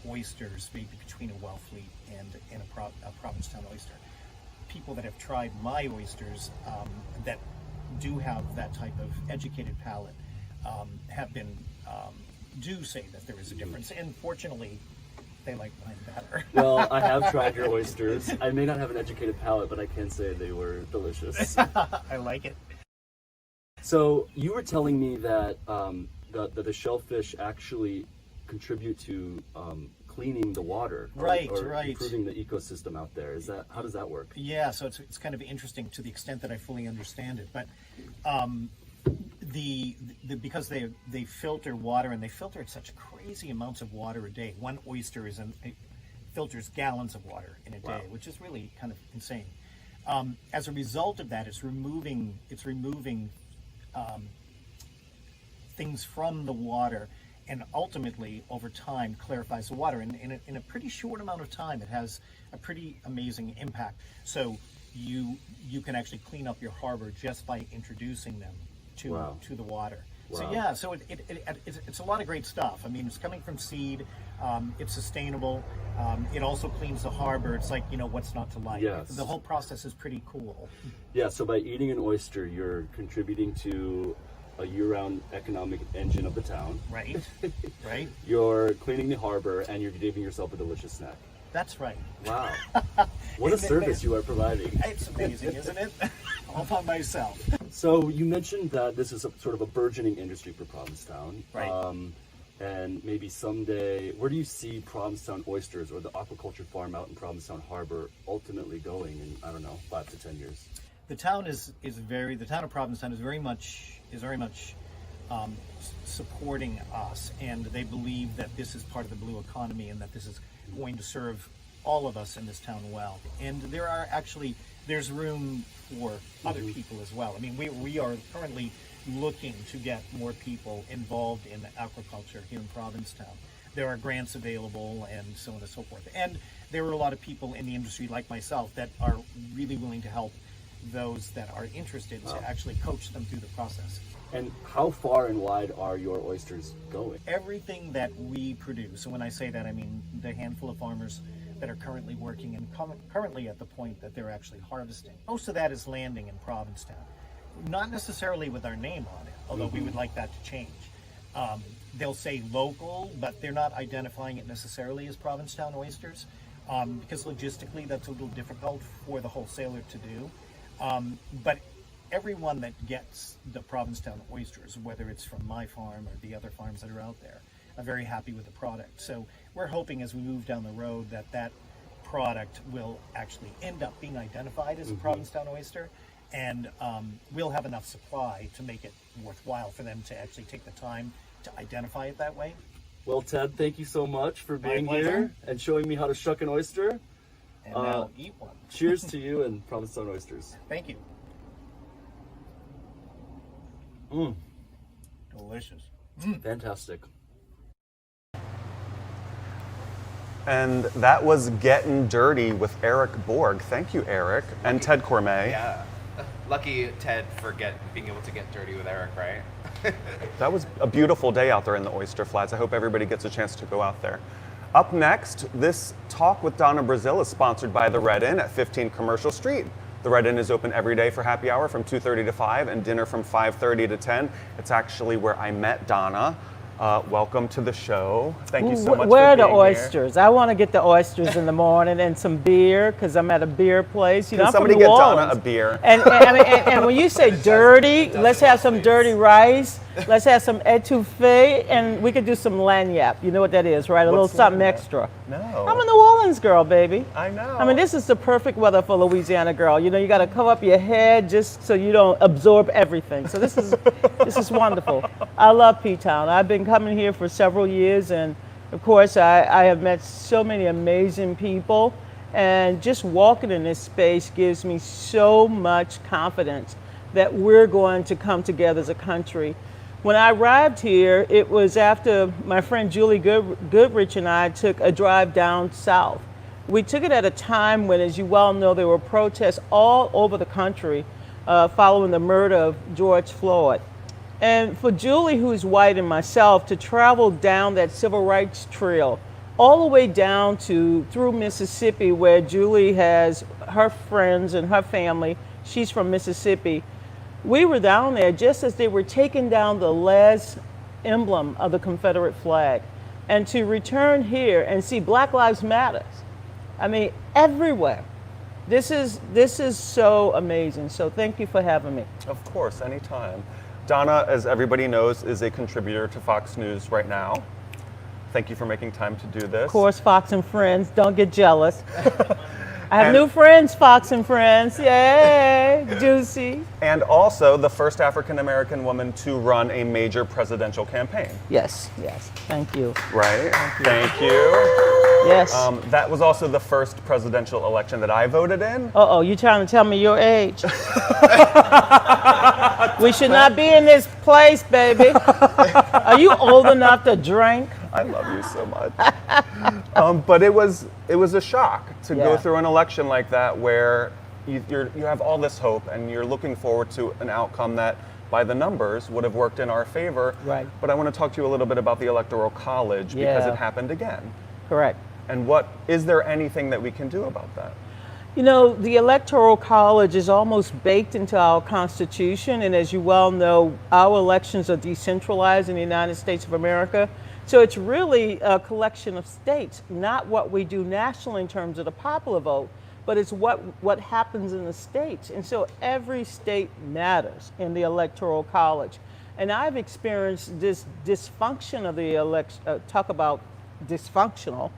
oysters, maybe between a Wellfleet and a Provincetown oyster. People that have tried my oysters that do have that type of educated palate do say that there is a difference, and fortunately they like mine better. Well, I have tried your oysters. I may not have an educated palate, but I can say they were delicious. I like it. So you were telling me that the shellfish actually contribute to cleaning the water, or improving the ecosystem out there. How does that work? Yeah, so it's kind of interesting to the extent that I fully understand it, but because they filter water, and they filter at such crazy amounts of water a day. One oyster filters gallons of water in a day, which is really kind of insane. As a result of that, it's removing things from the water, and ultimately over time clarifies the water. And in a pretty short amount of time, it has a pretty amazing impact. So you can actually clean up your harbor just by introducing them to the water. Wow. So yeah, so it's a lot of great stuff. I mean, it's coming from seed. It's sustainable. It also cleans the harbor. It's like, what's not to like? Yes. The whole process is pretty cool. Yeah, so by eating an oyster, you're contributing to a year-round economic engine of the town. Right, right. You're cleaning the harbor, and you're giving yourself a delicious snack. That's right. Wow. What a service you are providing. It's amazing, isn't it? All by myself. So you mentioned that this is a sort of a burgeoning industry for Provincetown. Right. And maybe someday, where do you see Provincetown oysters or the aquaculture farm out in Provincetown Harbor ultimately going in, I don't know, 5 to 10 years? The town the town of Provincetown is very much supporting us, and they believe that this is part of the blue economy and that this is going to serve all of us in this town well. And there's room for other people as well. I mean, we are currently looking to get more people involved in aquaculture here in Provincetown. There are grants available and so on and so forth. And there are a lot of people in the industry like myself that are really willing to help those that are interested to actually coach them through the process. And how far and wide are your oysters going? Everything that we produce, and when I say that, I mean the handful of farmers that are currently working and currently at the point that they're actually harvesting. Most of that is landing in Provincetown. Not necessarily with our name on it, although we would like that to change. They'll say local, but they're not identifying it necessarily as Provincetown oysters, because logistically that's a little difficult for the wholesaler to do. But everyone that gets the Provincetown oysters, whether it's from my farm or the other farms that are out there, are very happy with the product. So we're hoping as we move down the road that product will actually end up being identified as a Provincetown oyster, and we'll have enough supply to make it worthwhile for them to actually take the time to identify it that way. Well, Ted, thank you so much for being pleasure. here and showing me how to shuck an oyster. And now eat one. Cheers to you and Provincetown oysters. Thank you. Delicious. Fantastic. And that was Getting Dirty with Erik Borg. Thank you, Erik. And Ted Cormay. Yeah. Lucky Ted for being able to get dirty with Erik, right? That was a beautiful day out there in the oyster flats. I hope everybody gets a chance to go out there. Up next, this talk with Donna Brazile is sponsored by the Red Inn at 15 Commercial Street. The Red Inn is open every day for happy hour from 2:30 to 5 and dinner from 5:30 to 10. It's actually where I met Donna. Welcome to the show. Thank you so much Where are for the being oysters? I want to get the oysters in the morning and some beer because I'm at a beer place. You know, Can I'm from somebody New get Orleans. Donna a beer? And when you say dirty, let's have some dirty rice. Let's have some etouffee, and we could do some lagniappe. You know what that is, right? A little What's something lagniappe? extra. No. I'm a New Orleans girl, baby. I know. I mean, this is the perfect weather for a Louisiana girl. You know, you got to cover up your head just so you don't absorb everything. So this is wonderful. I love P-Town. I've been coming here for several years, and of course, I have met so many amazing people, and just walking in this space gives me so much confidence that we're going to come together as a country. When I arrived here, it was after my friend Julie Goodrich and I took a drive down south. We took it at a time when, as you well know, there were protests all over the country following the murder of George Floyd. And for Julie, who's white, and myself to travel down that civil rights trail all the way down through Mississippi, where Julie has her friends and her family. She's from Mississippi. We were down there just as they were taking down the last emblem of the Confederate flag. And to return here and see Black Lives Matter, I mean, everywhere. This is so amazing. So thank you for having me. Of course, anytime. Donna, as everybody knows, is a contributor to Fox News right now. Thank you for making time to do this. Of course, Fox and Friends, don't get jealous. I have new friends, Fox and Friends. Yay, juicy. And also the first African-American woman to run a major presidential campaign. Yes, thank you. Right? Thank you. Yes. That was also the first presidential election that I voted in. Uh-oh, you trying to tell me your age? We should not be in this place, baby. Are you old enough to drink? I love you so much. But it was a shock to go through an election like that where you have all this hope and you're looking forward to an outcome that by the numbers would have worked in our favor. Right. But I want to talk to you a little bit about the Electoral College because it happened again. Correct. And is there anything that we can do about that? You know, the Electoral College is almost baked into our Constitution, and as you well know, our elections are decentralized in the United States of America. So it's really a collection of states, not what we do nationally in terms of the popular vote, but it's what happens in the states. And so every state matters in the Electoral College. And I've experienced this dysfunction of the election, talk about dysfunctional.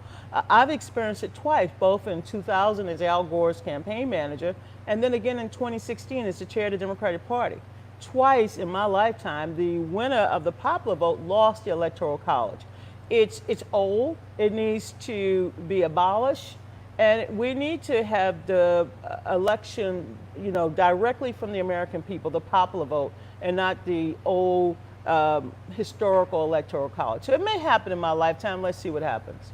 I've experienced it twice, both in 2000 as Al Gore's campaign manager, and then again in 2016 as the chair of the Democratic Party. Twice in my lifetime, the winner of the popular vote lost the Electoral College. It's old, it needs to be abolished, and we need to have the election, you know, directly from the American people, the popular vote, and not the old historical Electoral College. So it may happen in my lifetime. Let's see what happens.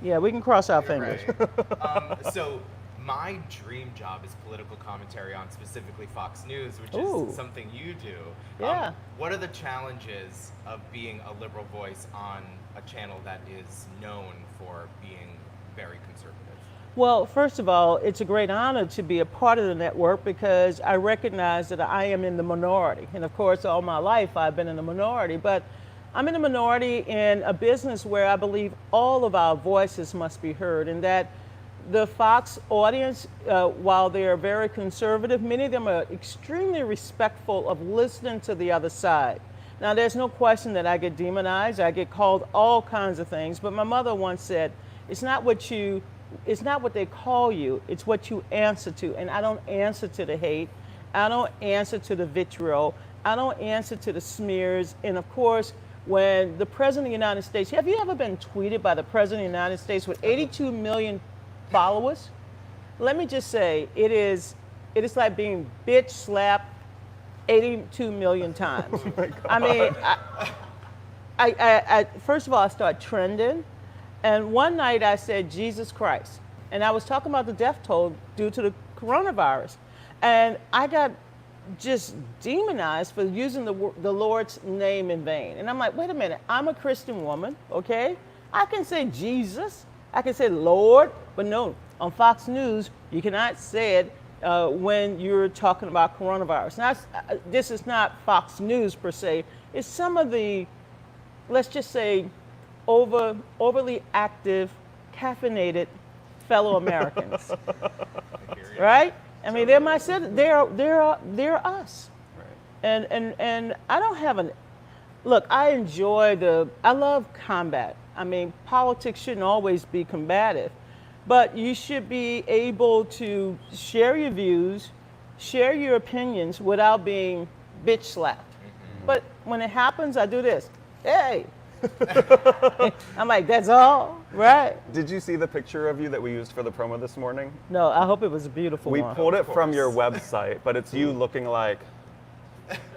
Yeah, we can cross our fingers. Right. So my dream job is political commentary on specifically Fox News, which Ooh. is something you do. Yeah. What are the challenges of being a liberal voice on a channel that is known for being very conservative? Well, first of all, it's a great honor to be a part of the network because I recognize that I am in the minority. And of course, all my life I've been in the minority, but I'm in a minority in a business where I believe all of our voices must be heard, and that the Fox audience, while they are very conservative, many of them are extremely respectful of listening to the other side. Now, there's no question that I get demonized, I get called all kinds of things, but my mother once said, it's not what they call you, it's what you answer to. And I don't answer to the hate, I don't answer to the vitriol, I don't answer to the smears, and of course, when the President of the United States, have you ever been tweeted by the President of the United States with 82 million followers? Let me just say, it is like being bitch slapped 82 million times. Oh I mean, I first of all, I started trending, and one night I said, Jesus Christ, and I was talking about the death toll due to the coronavirus, and I got just demonized for using the Lord's name in vain. And I'm like, wait a minute, I'm a Christian woman, okay? I can say Jesus, I can say Lord, but no, on Fox News, you cannot say it when you're talking about coronavirus. Now, this is not Fox News per se, it's some of the, let's just say, overly active, caffeinated fellow Americans, right? I mean, they're my citizens. They're us. Right. And I don't have look, I love combat. I mean, politics shouldn't always be combative, but you should be able to share your views, share your opinions without being bitch slapped. Mm-hmm. But when it happens, I do this. Hey. I'm like, that's all, right? Did you see the picture of you that we used for the promo this morning? No, I hope it was a beautiful We one. pulled it from your website, but it's you looking like,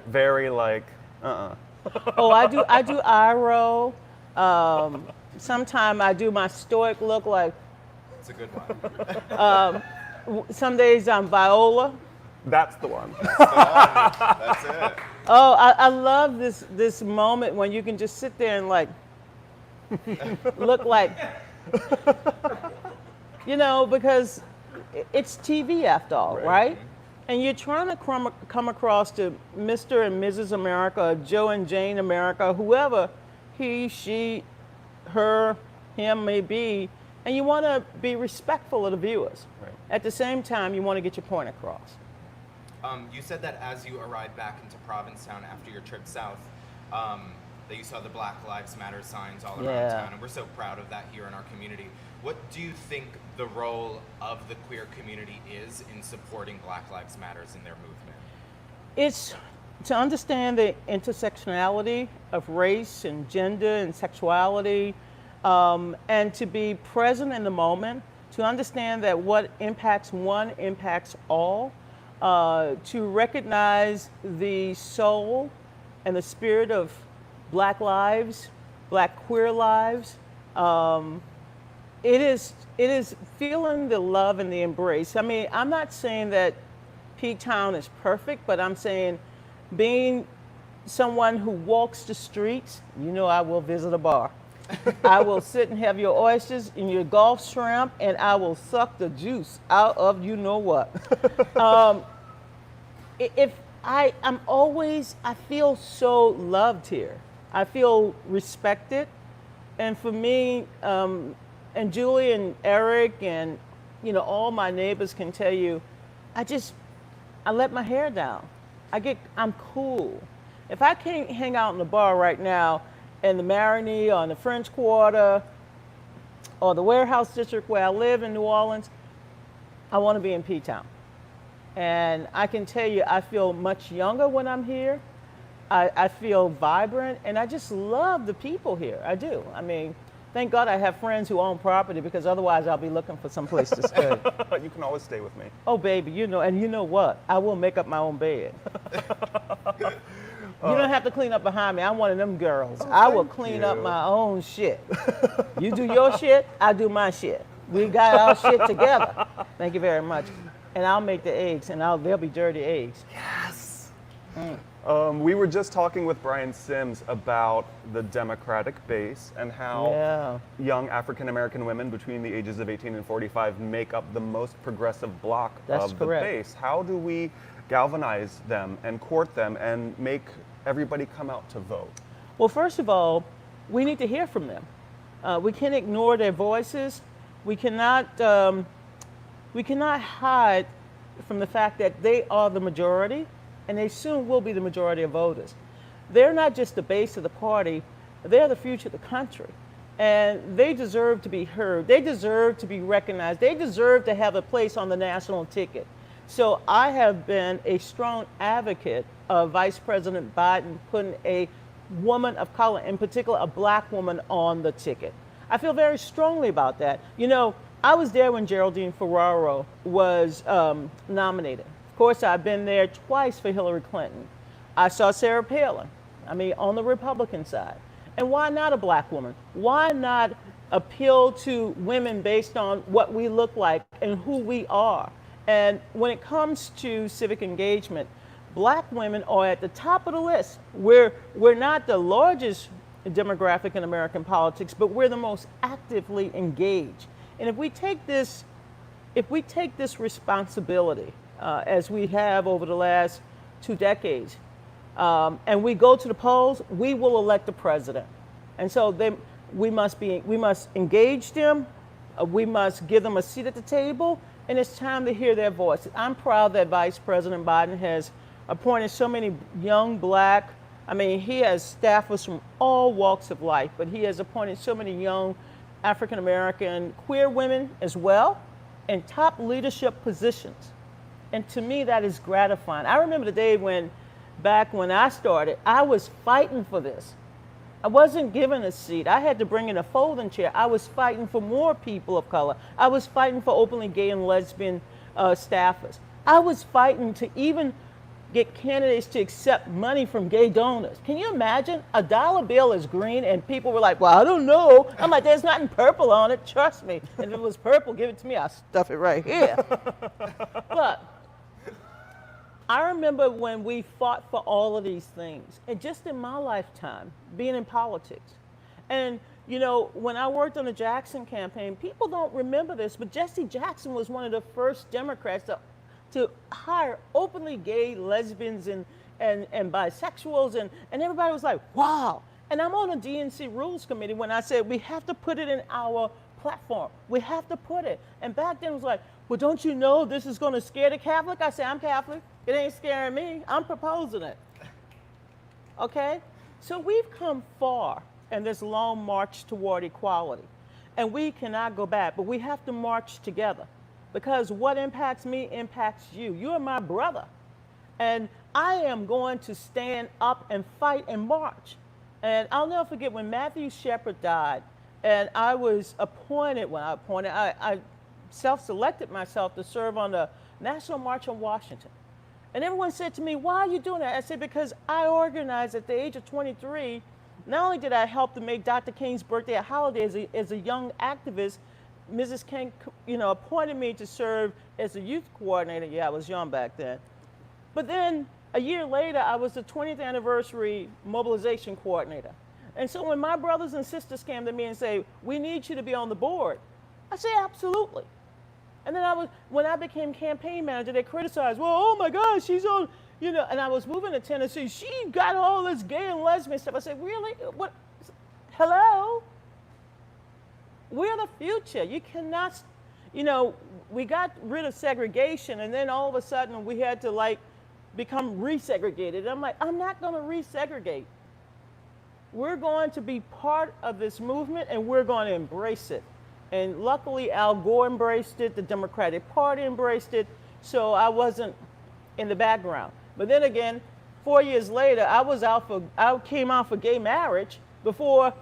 very like, Oh, I do eye roll. Sometimes I do my stoic look like. It's a good one. Some days I'm Viola. That's the one. That's it. Oh, I love this moment when you can just sit there and like look like, you know, because it's TV after all, right? And you're trying to come across to Mr. and Mrs. America, Joe and Jane America, whoever he, she, her, him may be, and you want to be respectful of the viewers. Right. At the same time, you want to get your point across. You said that as you arrived back into Provincetown after your trip south, that you saw the Black Lives Matter signs all around town, and we're so proud of that here in our community. What do you think the role of the queer community is in supporting Black Lives Matters in their movement? It's to understand the intersectionality of race and gender and sexuality, and to be present in the moment, to understand that what impacts one impacts all. To recognize the soul and the spirit of Black lives, Black queer lives. It is feeling the love and the embrace. I mean, I'm not saying that P-Town is perfect, but I'm saying being someone who walks the streets, you know, I will visit a bar. I will sit and have your oysters and your Gulf shrimp, and I will suck the juice out of you know what. If I feel so loved here. I feel respected, and for me, and Julie and Erik and all my neighbors can tell you, I let my hair down. I'm cool. If I can't hang out in the bar right now in the Marigny or in the French Quarter or the Warehouse District where I live in New Orleans, I want to be in P-Town. And I can tell you, I feel much younger when I'm here. I feel vibrant, and I just love the people here. I do. I mean, thank God I have friends who own property, because otherwise I'll be looking for some place to stay. You can always stay with me. Oh, baby, and you know what? I will make up my own bed. You don't have to clean up behind me. I'm one of them girls. I will clean up my own shit. You do your shit, I do my shit. We got our shit together. Thank you very much. And I'll make the eggs, and they'll be dirty eggs. Yes. We were just talking with Bryan Sims about the Democratic base and how young African American women between the ages of 18 and 45 make up the most progressive bloc of the base. How do we galvanize them and court them and make everybody come out to vote? Well, first of all, we need to hear from them. We can't ignore their voices. We cannot hide from the fact that they are the majority, and they soon will be the majority of voters. They're not just the base of the party, they're the future of the country. And they deserve to be heard. They deserve to be recognized. They deserve to have a place on the national ticket. So I have been a strong advocate of Vice President Biden putting a woman of color, in particular a black woman, on the ticket. I feel very strongly about that. I was there when Geraldine Ferraro was nominated. Of course, I've been there twice for Hillary Clinton. I saw Sarah Palin, on the Republican side. And why not a black woman? Why not appeal to women based on what we look like and who we are? And when it comes to civic engagement, black women are at the top of the list. We're not the largest demographic in American politics, but we're the most actively engaged. And if we take this responsibility, as we have over the last 2 decades, and we go to the polls, we will elect the president. And so we must engage them, we must give them a seat at the table, and it's time to hear their voices. I'm proud that Vice President Biden has appointed so many young black, he has staffers from all walks of life, but he has appointed so many young African American queer women as well in top leadership positions. And to me, that is gratifying. I remember the day back when I started, I was fighting for this. I wasn't given a seat. I had to bring in a folding chair. I was fighting for more people of color. I was fighting for openly gay and lesbian staffers. I was fighting to even get candidates to accept money from gay donors. Can you imagine? A dollar bill is green, and people were like, well, I don't know. I'm like, there's nothing purple on it. Trust me. And if it was purple, give it to me. I'll stuff it right here. But I remember when we fought for all of these things, and just in my lifetime, being in politics. And, when I worked on the Jackson campaign, people don't remember this, but Jesse Jackson was one of the first Democrats to hire openly gay lesbians and bisexuals, and everybody was like, wow. And I'm on a DNC Rules Committee when I said we have to put it in our platform. We have to put it. And back then it was like, well, don't you know this is going to scare the Catholic? I said, I'm Catholic. It ain't scaring me. I'm proposing it. Okay? So we've come far in this long march toward equality. And we cannot go back, but we have to march together. Because what impacts me impacts you. You are my brother. And I am going to stand up and fight and march. And I'll never forget when Matthew Shepard died, and I was appointed, I self-selected myself to serve on the National March on Washington. And everyone said to me, why are you doing that? I said, because I organized at the age of 23. Not only did I help to make Dr. King's birthday a holiday as a young activist, Mrs. King, appointed me to serve as a youth coordinator. Yeah, I was young back then. But then a year later, I was the 20th anniversary mobilization coordinator. And so when my brothers and sisters came to me and say, we need you to be on the board, I say, absolutely. And then when I became campaign manager, they criticized, well, oh my gosh, she's on, you know, and I was moving to Tennessee, she got all this gay and lesbian stuff. I said, really? What? Hello? We're the future. You cannot, you know, we got rid of segregation and then all of a sudden we had to like become resegregated. I'm like, I'm not going to resegregate. We're going to be part of this movement and we're going to embrace it. And luckily Al Gore embraced it, the Democratic Party embraced it, so I wasn't in the background. But then again, 4 years later, I came out for gay marriage before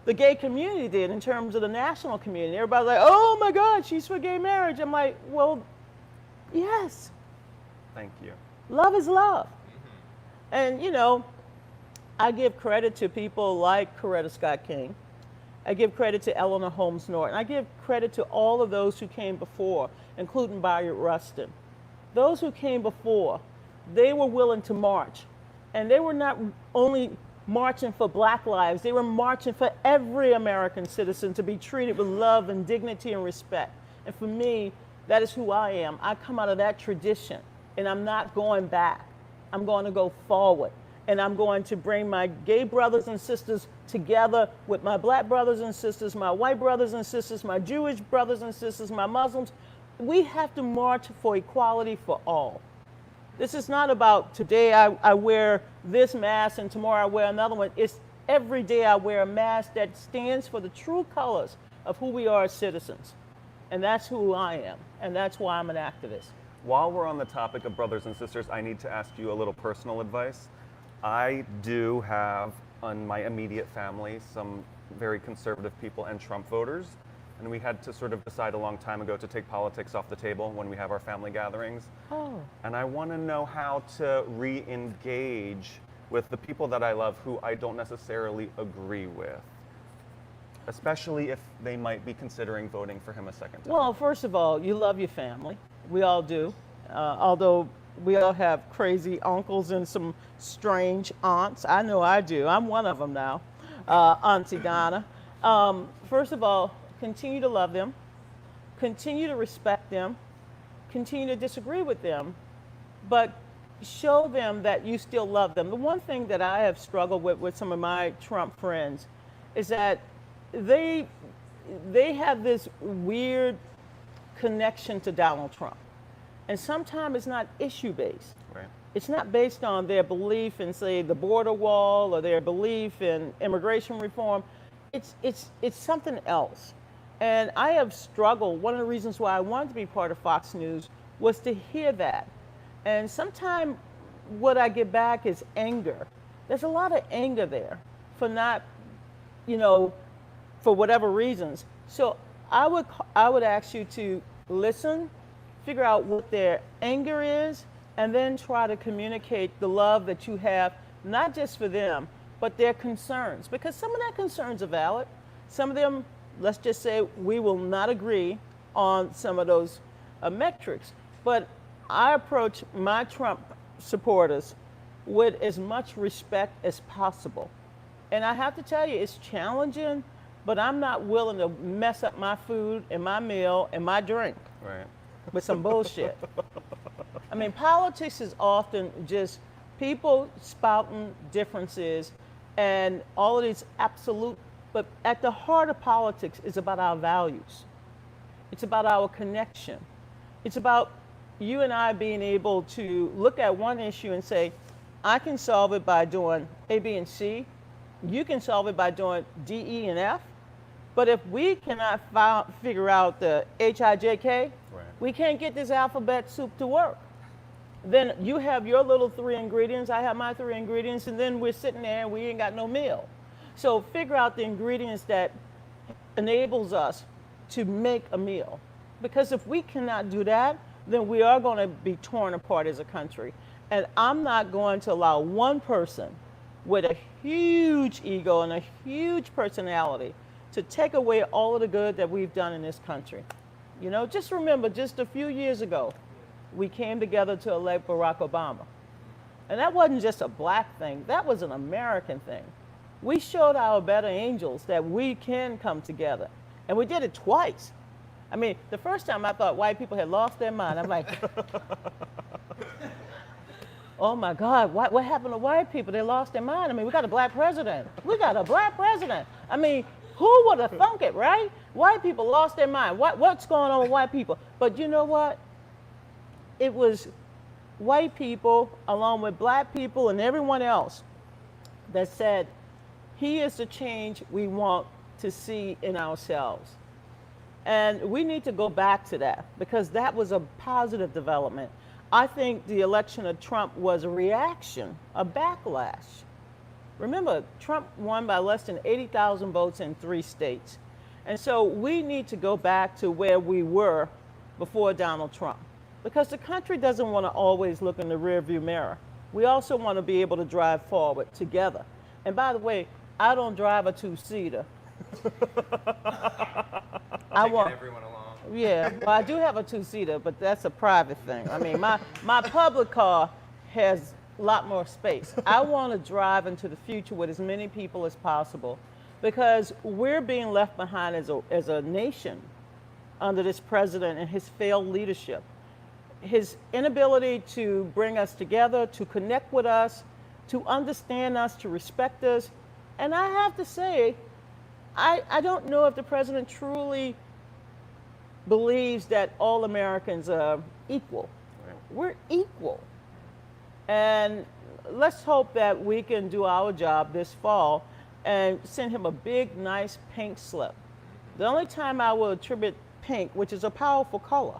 the gay community did in terms of the national community. Everybody's like, oh my God, she's for gay marriage. I'm like, well, yes. Thank you. Love is love. And you know, I give credit to people like Coretta Scott King. I give credit to Eleanor Holmes Norton. I give credit to all of those who came before, including Bayard Rustin. Those who came before, they were willing to march. And they were not only marching for Black lives, they were marching for every American citizen to be treated with love and dignity and respect. And for me, that is who I am. I come out of that tradition, and I'm not going back. I'm going to go forward. And I'm going to bring my gay brothers and sisters together with my Black brothers and sisters, my white brothers and sisters, my Jewish brothers and sisters, my Muslims. We have to march for equality for all. This is not about today I wear this mask and tomorrow I wear another one. It's every day I wear a mask that stands for the true colors of who we are as citizens. And that's who I am. And that's why I'm an activist. While we're on the topic of brothers and sisters, I need to ask you a little personal advice. I do have on my immediate family some very conservative people and Trump voters, and we had to sort of decide a long time ago to take politics off the table when we have our family gatherings. Oh. And I want to know how to re-engage with the people that I love who I don't necessarily agree with, especially if they might be considering voting for him a second time. Well, first of all, you love your family. We all do. Although we all have crazy uncles and some strange aunts. I know I do. I'm one of them now, Auntie Donna. First of all, continue to love them, continue to respect them, continue to disagree with them, but show them that you still love them. The one thing that I have struggled with some of my Trump friends is that they have this weird connection to Donald Trump. And sometimes it's not issue-based. Right. It's not based on their belief in, say, the border wall or their belief in immigration reform. It's something else. And I have struggled. One of the reasons why I wanted to be part of Fox News was to hear that. And sometimes what I get back is anger. There's a lot of anger there for not, you know, for whatever reasons. So I would ask you to listen, figure out what their anger is, and then try to communicate the love that you have, not just for them, but their concerns. Because some of their concerns are valid. Some of them, let's just say, we will not agree on some of those metrics. But I approach my Trump supporters with as much respect as possible. And I have to tell you, it's challenging, but I'm not willing to mess up my food and my meal and my drink. Right. With some bullshit. I mean, politics is often just people spouting differences and all of these absolute, but at the heart of politics is about our values. It's about our connection. It's about you and I being able to look at one issue and say, I can solve it by doing A, B, and C. You can solve it by doing D, E, and F. But if we cannot figure out the H-I-J-K, Right. we can't get this alphabet soup to work. Then you have your little 3 ingredients, I have my 3 ingredients, and then we're sitting there and we ain't got no meal. So figure out the ingredients that enables us to make a meal. Because if we cannot do that, then we are going to be torn apart as a country. And I'm not going to allow one person with a huge ego and a huge personality to take away all of the good that we've done in this country. You know, just remember, just a few years ago, we came together to elect Barack Obama. And that wasn't just a black thing, that was an American thing. We showed our better angels that we can come together. And we did it twice. I mean, the first time I thought white people had lost their mind. I'm like, oh my God, what happened to white people? They lost their mind. I mean, we got a black president. We got a black president. I mean, who would have thunk it, right? White people lost their mind. What's going on with white people? But you know what? It was white people along with black people and everyone else that said, he is the change we want to see in ourselves. And we need to go back to that because that was a positive development. I think the election of Trump was a reaction, a backlash. Remember, Trump won by less than 80,000 votes in 3 states. And so we need to go back to where we were before Donald Trump because the country doesn't want to always look in the rearview mirror. We also want to be able to drive forward together. And by the way, I don't drive a 2-seater. I want everyone along. Yeah, well, I do have a 2-seater, but that's a private thing. I mean, my public car has a lot more space. I want to drive into the future with as many people as possible because we're being left behind as a nation under this president and his failed leadership. His inability to bring us together, to connect with us, to understand us, to respect us. And I have to say, I don't know if the president truly believes that all Americans are equal. We're equal. And let's hope that we can do our job this fall and send him a big, nice pink slip. The only time I will attribute pink, which is a powerful color,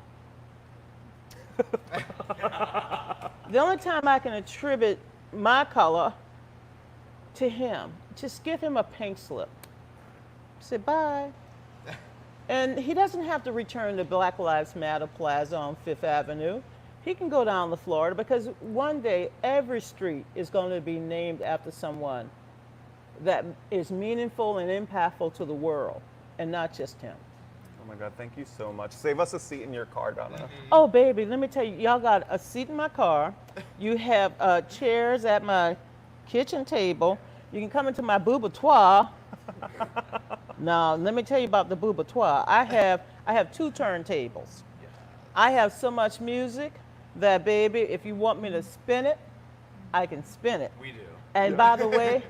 the only time I can attribute my color to him, just give him a pink slip. Say bye. And he doesn't have to return to Black Lives Matter Plaza on 5th Avenue. He can go down to Florida because one day every street is going to be named after someone that is meaningful and impactful to the world and not just him. Oh my God, thank you so much. Save us a seat in your car, Donna. Oh, baby, let me tell you, y'all got a seat in my car. You have chairs at my kitchen table. You can come into my boudoir. Now, let me tell you about the boudoir. I have 2 turntables. I have so much music that, baby, if you want me to spin it, I can spin it. We do. And by the way,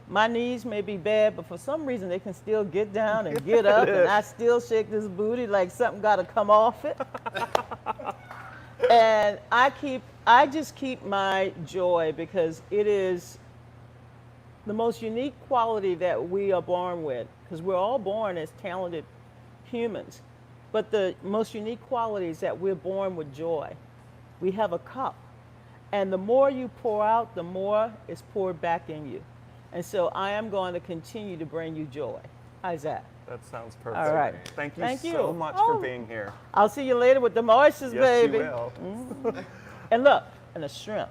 my knees may be bad, but for some reason they can still get down and get up, and I still shake this booty like something got to come off it. And I just keep my joy because it is the most unique quality that we are born with, because we're all born as talented humans. But the most unique quality is that we're born with joy. We have a cup. And the more you pour out, the more is poured back in you. And so I am going to continue to bring you joy. How's that? That sounds perfect. All right. Thank you Thank so you. much Oh. for being here. I'll see you later with the oysters, Yes, baby. you will. And look, and the shrimp.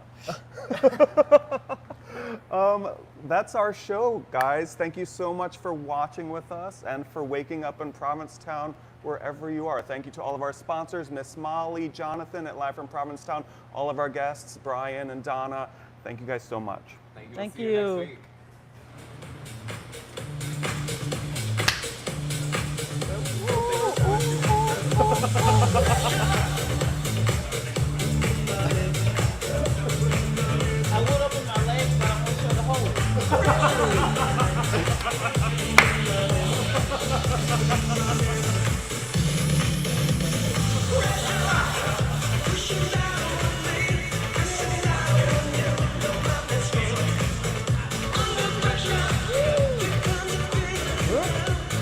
That's our show, guys. Thank you so much for watching with us and for waking up in Provincetown wherever you are. Thank you to all of our sponsors, Miss Molly, Jonathan at Live from Provincetown, all of our guests, Bryan and Donna. Thank you guys so much. Thank We'll see you you. next week.